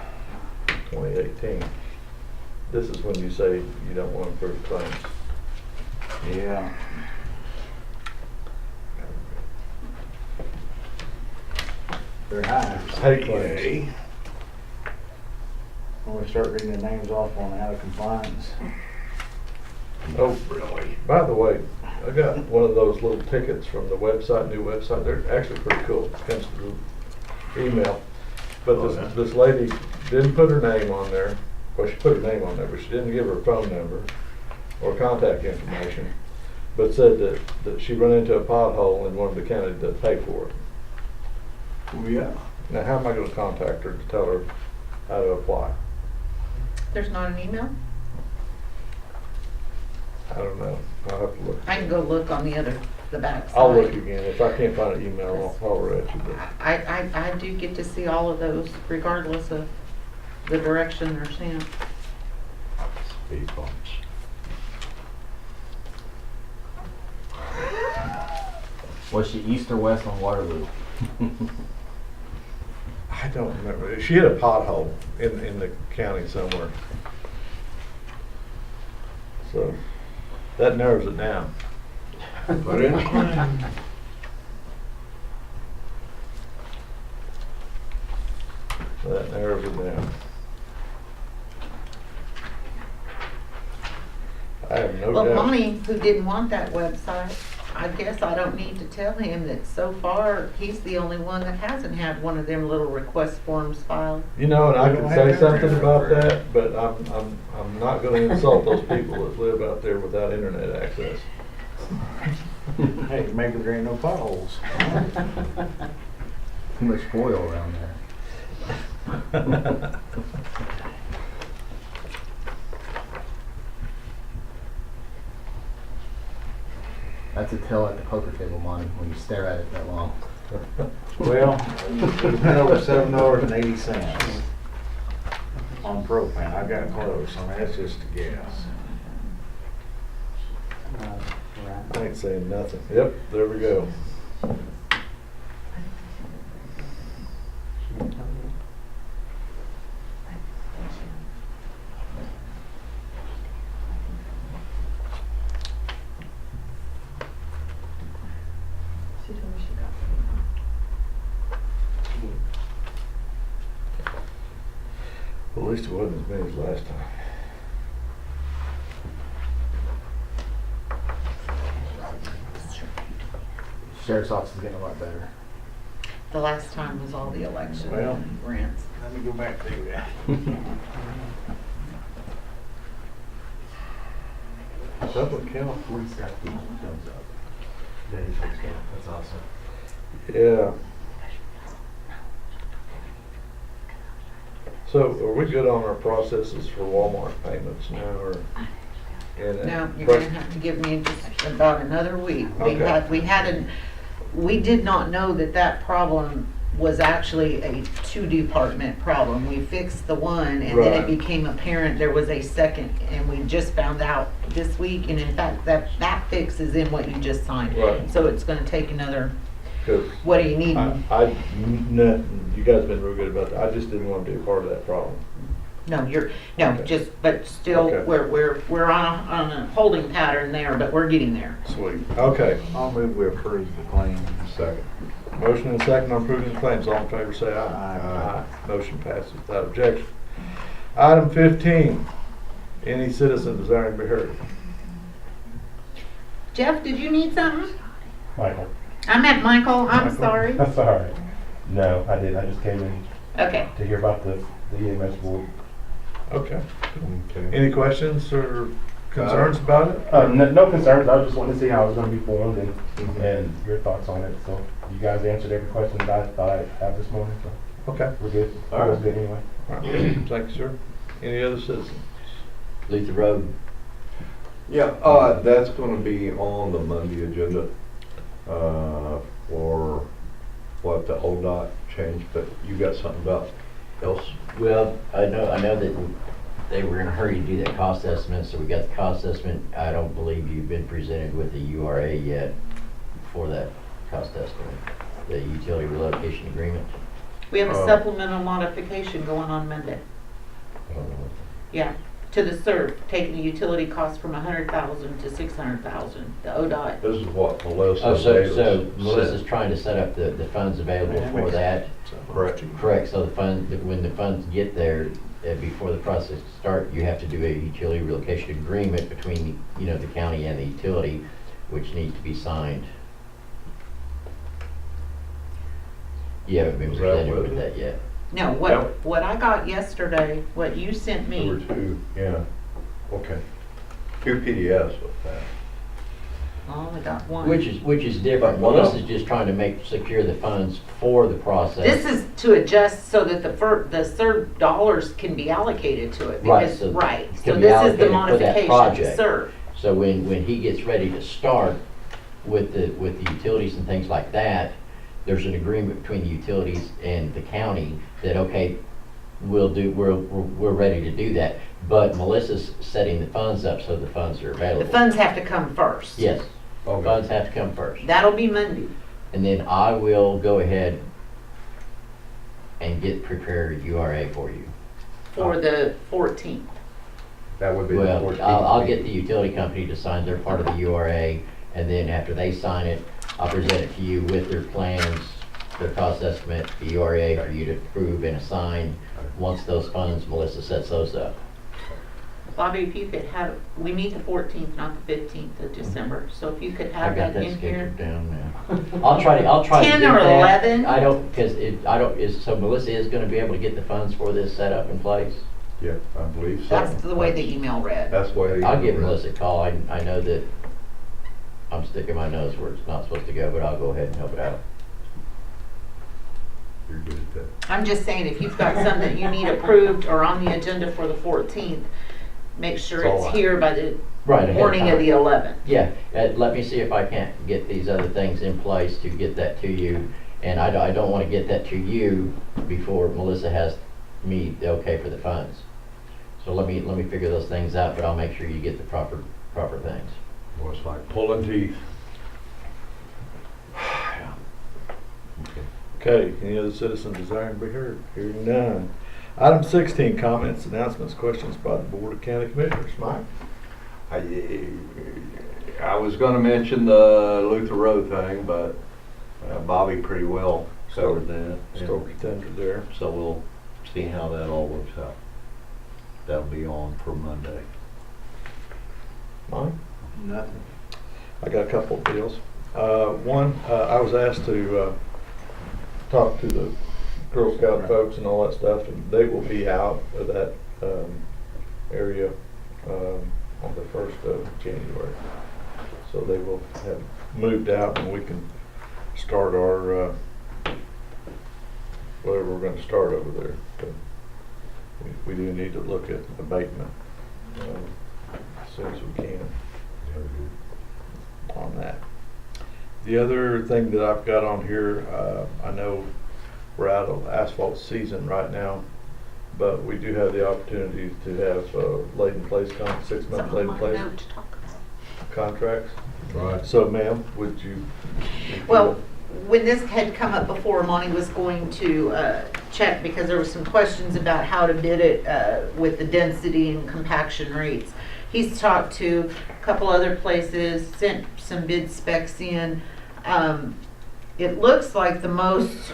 2018. This is when you say you don't want to approve claims. Yeah. They're high. Hate claims. Yay. When we start reading the names off on out of compliance. Oh, Really? by the way, I got one of those little tickets from the website, new website. They're actually pretty cool. It comes through email. But Oh, yeah. this lady didn't put her name on there. Well, she put her name on there, but she didn't give her phone number or contact information. but said that she run into a pothole and wanted the county to pay for it. Oh, yeah. Now, how am I gonna contact her to tell her how to apply? There's not an email? I don't know. I'll have to look. I can go look on the back side. I'll look again. If I can't find an email, I'll holler at you. But I do get to see all of those regardless of the direction they're sent. Speed bumps. Was she east or west on Waterloo? I don't remember. She had a pothole in the county somewhere. So that narrows it down. Put in a claim. That narrows it down. I have no Well, doubt. Monty, who didn't want that website, I guess I don't need to tell him that so far, he's the only one that hasn't had one of them little request forms filed. You know, and I We can don't say have something internet about for it. that, but I'm not gonna insult those people that live out there without internet access. Hey, maybe there ain't no potholes. Too much oil around there. That's a tell at the poker table, Monty, when you stare at it that long. Well, it's been over $7.80 on propane. I got close. I mean, that's just a guess. I ain't saying nothing. Yep, there we go. She told me she got Well, at least it wasn't as many as last time. Sheriff's office is getting a lot better. The last time was all the election Well. grants. Let me go back to that. Public health. Forty's got the thumbs up. That's awesome. Yeah. So are we good on our processes for Walmart payments now, or? No, you're gonna have to give me just about another week. Okay. We did not know that problem was actually a two-department problem. We fixed the one, and then it Right. became apparent there was a second, and we just found out this week, and in fact, that fix is in what you just signed. Right. So it's gonna take another, 'Cause what do you need? you guys have been real good about that. I just didn't want to be a part of that problem. No, Okay. but still, Okay. we're on a holding pattern there, but we're getting there. Sweet. Okay. I'll move we approve the claims. Second. Motion and second on approving the claims. All in favor say aye. Aye. Motion passes without objection. Item 15, any citizen desiring to be heard. Jeff, did you need something? Michael. I meant Michael, I'm Michael. sorry. That's all right. No, I didn't. I just came in Okay. to hear about the EMS board. Okay. Okay. Any questions or concerns about it? No concerns. I just wanted to see how it was going to be formed and your thoughts on it. So you guys answered every question that I thought I'd have this morning. So Okay. we're good. All All was right. good anyway. All right. Thank you, sir. Any other citizens? Luther Road, Yeah, that's gonna be on the Monday agenda, for what the ODOT changed, but you got something about else? well, I know that they were in a hurry to do that cost estimate, so we got the cost estimate. I don't believe you've been presented with the URA yet for that cost estimate, the utility relocation agreement. We have a supplemental modification going on Monday. Yeah, to the SERF, taking the utility cost from 100,000 to 600,000, the ODOT. This is what Melissa Oh, so Davis Melissa's said. trying to set up the funds available for that. Correct. Correct, so when the funds get there, before the process starts, you have to do a utility relocation agreement between, the county and the utility, which needs to be signed. You haven't been Is that presented what with it that yet. No, what I got yesterday, what you sent There were me, two, yeah, okay. Two PDFs with that. Oh, I got one. Which is different. Well, Melissa's just trying to secure the funds for the process. This is to adjust so that the third dollars can be allocated to it. Right, Because, so right, it so can be this is the allocated for that modification to project. serve. So when he gets ready to start with the utilities and things like that, there's an agreement between the utilities and the county that, okay, we're ready to do that. But Melissa's setting the funds up so the funds are available. The funds have to come first. Yes, Okay. funds have to come first. That'll be Monday. And then I will go ahead and get prepared URA for you. For the 14th. That would be the Well, 14th. I'll get the utility company to sign their part of the URA, and then after they sign it, I'll present it to you with their plans, their cost estimate, the URA for you to approve and assign. Once those funds, Melissa sets those up. Bobby, if you could have, we meet the 14th, not the 15th of December, so if you could I have got that that in here. scheduled down now. I'll try to 10 get or that. 11? I don't, so Melissa is gonna be able to get the funds for this set up in place? Yeah, I believe so. That's the way the email read. That's the way. I'll give Melissa a call. I know that I'm sticking my nose where it's not supposed to go, but I'll go ahead and help it out. You're good at that. I'm just saying, if you've got some that you need approved or on the agenda for the 14th, make sure It's all it's right. here by the Right ahead of morning of time. the 11th. Yeah, let me see if I can't get these other things in place to get that to you. And I don't want to get that to you before Melissa has me the okay for the funds. So let me figure those things out, but I'll make sure you get the proper things. Well, it's like pulling teeth. Okay, any other citizen desiring to be heard? Hearing none. Item 16, comments, announcements, questions by the Board of County Commissioners. Mike? I was gonna mention the Luther Road thing, but Bobby pretty well covered that. Still contender there. So we'll see how that all works out. That'll be on for Monday. Mike? Nothing. I got a couple of deals. One, I was asked to talk to the Girl Scout folks and all that stuff, and they will be out of that area on the 1st of January. So they will have moved out, and we can start our whatever we're going to start over there. But we do need to look at abatement as soon as we can on that. The other thing that I've got on here, I know we're out of asphalt season right now, but we do have the opportunity to have laid-in-place 6-month laid-in-place Note to talk about. contracts. Right. So, ma'am, would you? Well, when this had come up before, Monty was going to check because there was some questions about how to bid it with the density and compaction rates. He's talked to a couple other places, sent some bid specs in. It looks like the most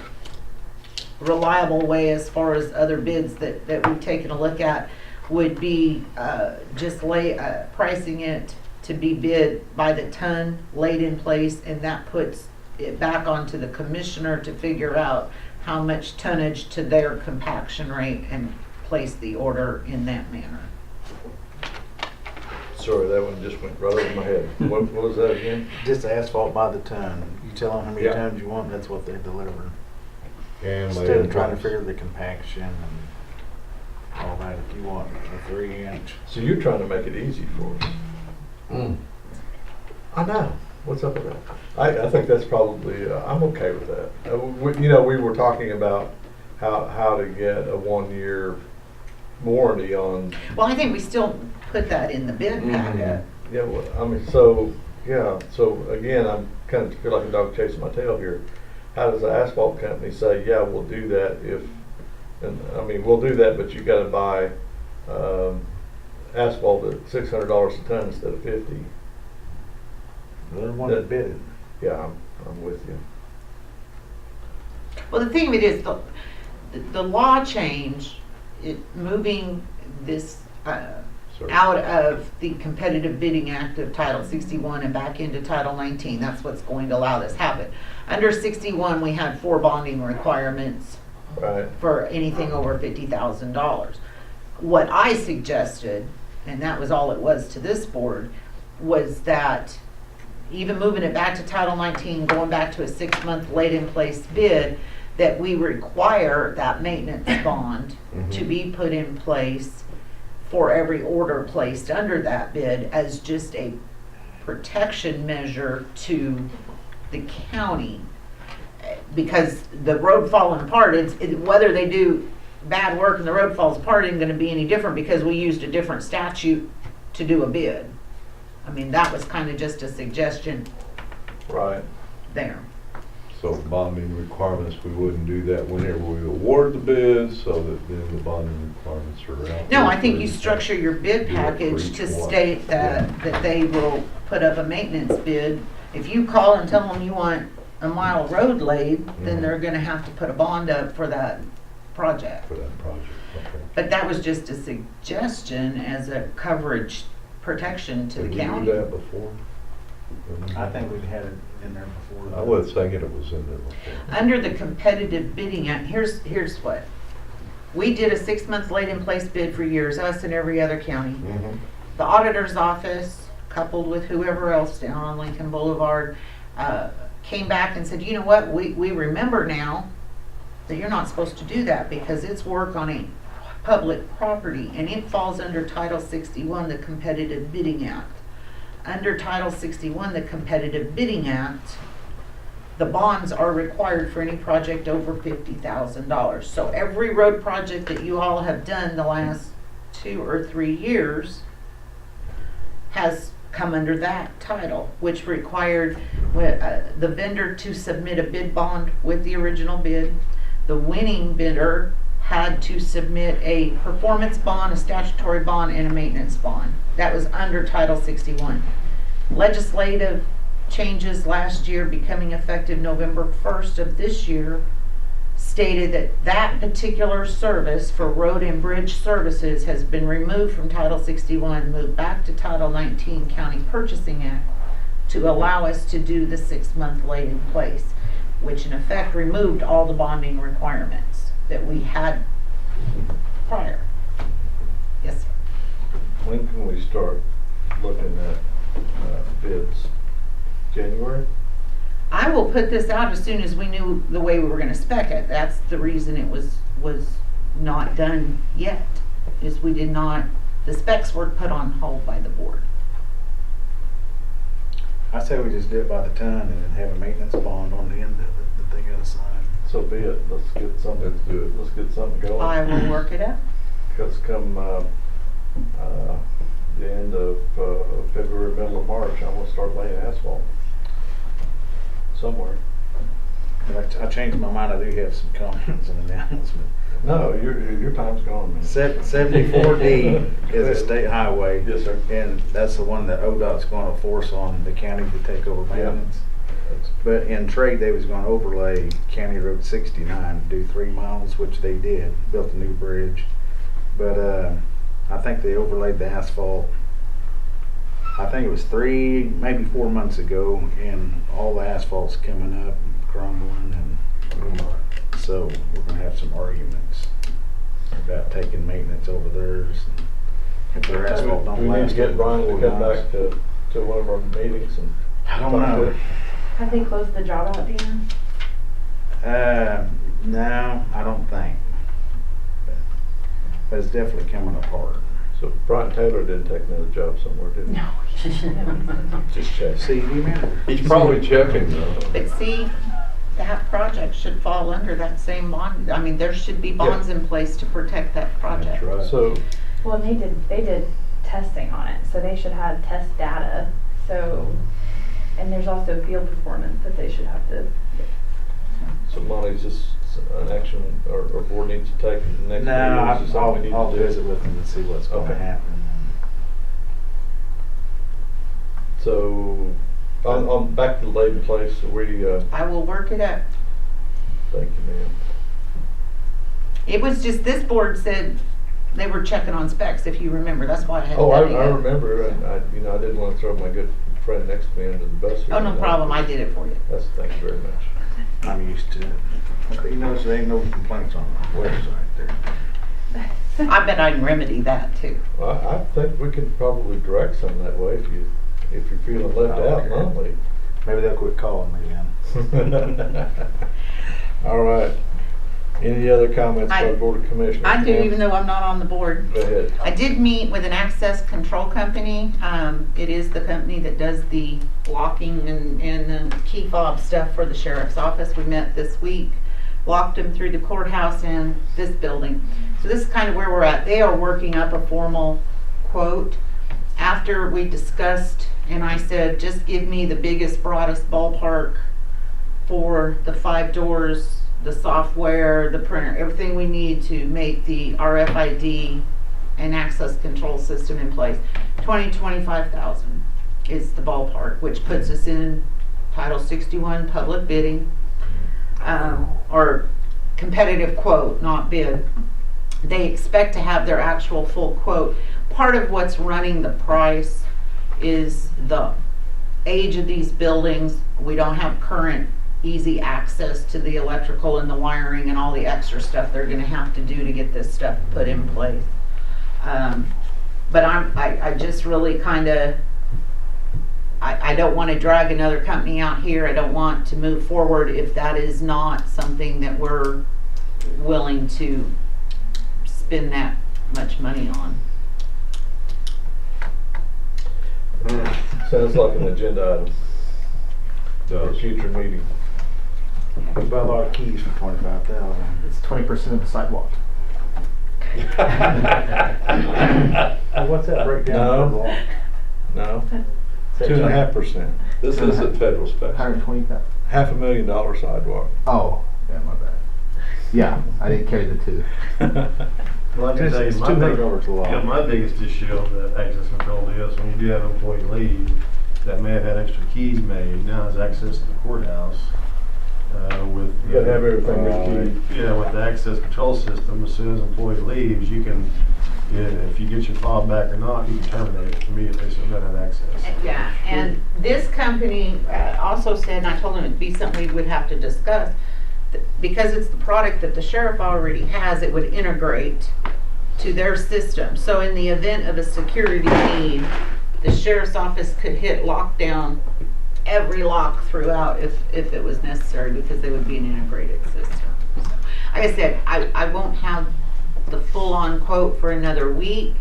reliable way as far as other bids that we've taken a look at would be just pricing it to be bid by the ton, laid in place, and that puts it back onto the commissioner to figure out how much tonnage to their compaction rate and place the order in that manner. Sorry, that one just went right over my head. What was that again? Just asphalt by the ton. You tell them how many Yeah. tons you want, that's what they deliver. And Instead of trying to figure the compaction and all that, if you want a 3-inch. So you're trying to make it easy for us. I know. What's up with that? I think that's probably, I'm okay with that. We were talking about how to get a 1-year warranty on. Well, I think we still put that in the bid packet. Yeah, well, I mean, so again, I'm kind of feel like a dog chasing my tail here. How does the asphalt company say, yeah, we'll do that we'll do that, but you gotta buy, asphalt at $600 a ton instead of $50. They're the one that bid it. Yeah, I'm with you. Well, the thing of it is, the law change, moving this out of the Competitive Bidding Act of Title 61 and back into Title 19, that's what's going to allow this to happen. Under 61, we had 4 bonding requirements Right. for anything over $50,000. What I suggested, and that was all it was to this board, was that even moving it back to Title 19, going back to a 6-month laid-in-place bid, that we require that maintenance bond to be put in place for every order placed under that bid as just a protection measure to the county. Because the road falling apart, whether they do bad work and the road falls apart isn't gonna be any different because we used a different statute to do a bid. I mean, that was kind of just a suggestion Right. there. So bonding requirements, we wouldn't do that whenever we award the bids, so that then the bonding requirements are out. No, I there think for you each- structure your bid do it for package each to one. state that they will put up a maintenance bid. If you call and tell them you want a mile of road laid, then Mhm. they're gonna have to put a bond up for that project. For that project, okay. But that was just a suggestion as a coverage protection to the Did we county. do that before? I think we've had it in there before. I was thinking it was in there before. Under the competitive bidding act, here's what. We did a 6-month laid-in-place bid for years, us and every other county. Mhm. The auditor's office, coupled with whoever else down on Lincoln Boulevard, came back and said, you know what, we remember now that you're not supposed to do that because it's work on a public property and it falls under Title 61, the Competitive Bidding Act. Under Title 61, the Competitive Bidding Act, the bonds are required for any project over $50,000. So every road project that you all have done the last 2 or 3 years has come under that title, which required the vendor to submit a bid bond with the original bid. The winning bidder had to submit a performance bond, a statutory bond, and a maintenance bond. That was under Title 61. Legislative changes last year, becoming effective November 1st of this year, stated that that particular service for road and bridge services has been removed from Title 61, moved back to Title 19 County Purchasing Act to allow us to do the 6-month laid in place, which in effect removed all the bonding requirements that we had prior. Yes, sir. When can we start looking at bids? January? I will put this out as soon as we knew the way we were gonna spec it. That's the reason it was not done yet, is we did not, the specs were put on hold by the board. I say we just do it by the ton and then have a maintenance bond on the end of it that they gotta sign. So be it. Let's get something. That's good. Let's get something going. I will work it up. Because come the end of February, middle of March, I'm gonna start laying asphalt somewhere. But I changed my mind, I do have some comments and announcement. No, your time's gone, man. 74D is a state highway. Yes, sir. And that's the one that ODOT's gonna force on the county to take over maintenance. But in trade, they was gonna overlay County Road 69, do 3 miles, which they did, built a new bridge. But I think they overlaid the asphalt, I think it was 3, maybe 4 months ago, and all the asphalt's coming up and crumbling, and so we're gonna have some arguments about taking maintenance over theirs. If their asphalt don't We need last. to get Brian to 4 come months. back to one of our meetings and. I don't talk to know. it. Have they closed the job out, do you know? No, I don't think. But it's definitely coming apart. So Brian Taylor didn't take another job somewhere, did he? No. Just check. CD manager. He's probably checking though. But see, that project should fall under that same bond. I mean, there should be bonds in place to protect that project. That's right. So, Well, and they did testing on it, so they should have test data. So, and there's also field performance that they should have to. so Monty's just an action or board needs to take in the next. No, meeting, is this something we need I'll to do? visit with them and see what's gonna Okay. happen. So, on back to the laid in place, so we, I will work it up. thank you, ma'am. It was just, this board said they were checking on specs, if you remember. That's why I had. Oh, I Debbie go. remember, and I didn't want to throw my good friend next to me under the bus. or Oh, no anything. problem. I did it for you. That's, thank you very much. I'm used to it. But you notice there ain't no complaints on the website there. I bet I can remedy that too. Well, I think we could probably direct some that way if if you're feeling left out and lonely. Maybe they'll quit calling me then. All right. Any other comments by the Board of Commissioners? I do, Ma'am? even though I'm not on the board. Go ahead. I did meet with an access control company. It is the company that does the locking and the key fob stuff for the sheriff's office. We met this week, walked them through the courthouse and this building. So this is kind of where we're at. They are working up a formal quote. After we discussed, and I said, just give me the biggest, broadest ballpark for the 5 doors, the software, the printer, everything we need to make the RFID and access control system in place. 25,000 is the ballpark, which puts us in Title 61 public bidding, or competitive quote, not bid. They expect to have their actual full quote. Part of what's running the price is the age of these buildings. We don't have current easy access to the electrical and the wiring and all the extra stuff they're gonna have to do to get this stuff put in place. But I just really kinda, I don't wanna drag another company out here. I don't want to move forward if that is not something that we're willing to spend that much money on. Sounds like an agenda item for a Does. future meeting. We bought a lot of keys for 25,000. It's 20% of the sidewalk. What's that breakdown? No. 2.5%. This isn't federal special. 120,000. $500,000 sidewalk. Oh, yeah, my bad. Yeah, I didn't carry the 2. Well, I can tell you, It's my $200 a lot. Yeah, my biggest issue of the access control is when you do have an employee leave that may have had extra keys made, now has access to the courthouse, with. You gotta have everything with keys. Yeah, with the access control system, as soon as employee leaves, you can, if you get your fob back or not, you can terminate it immediately, so it doesn't have access. Yeah, and this company also said, and I told them it'd be something we would have to discuss, because it's the product that the sheriff already has, it would integrate to their system. So in the event of a security need, the sheriff's office could hit lockdown every lock throughout if it was necessary, because they would be an integrated system. So, like I said, I won't have the full-on quote for another week.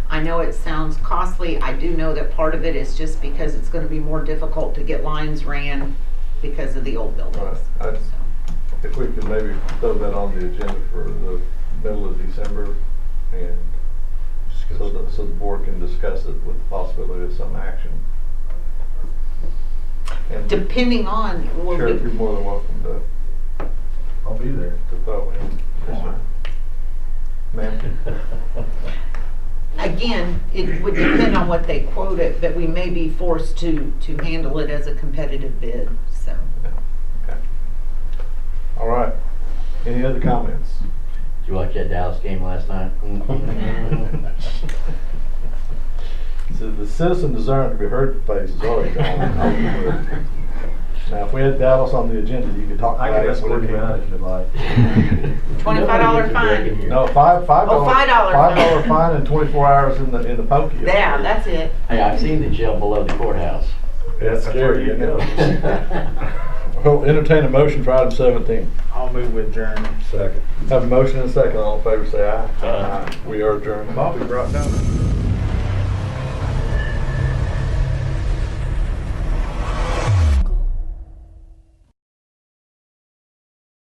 I know it sounds costly. I do know that part of it is just because it's going to be more difficult to get lines ran because of the old buildings. Right. So. If we could maybe throw that on the agenda for the middle of December, and so the board can discuss it with the possibility of some action. And Depending on, well, Sheriff, you're more than welcome to I'll be there. throw in. Yes, sir. Ma'am? again, it would depend on what they quote it, but we may be forced to handle it as a competitive bid, so. Okay. All right. Any other comments? Did you watch that Dallas game last night? So the citizen desiring to be heard phase is already gone. Now, if we had Dallas on the agenda, you could talk I about can it. escort him out if you'd like. $25 fine. No, $5 $5 fine and 24 hours in the pokey. Yeah, that's it. Hey, I've seen the jail below the courthouse. That's That's where scary, you isn't go. it? Well, entertain a motion for item 17. I'll move with adjourn. Second. Have a motion and a second. All in favor say aye. Aye. We are adjourned. Bobby brought down.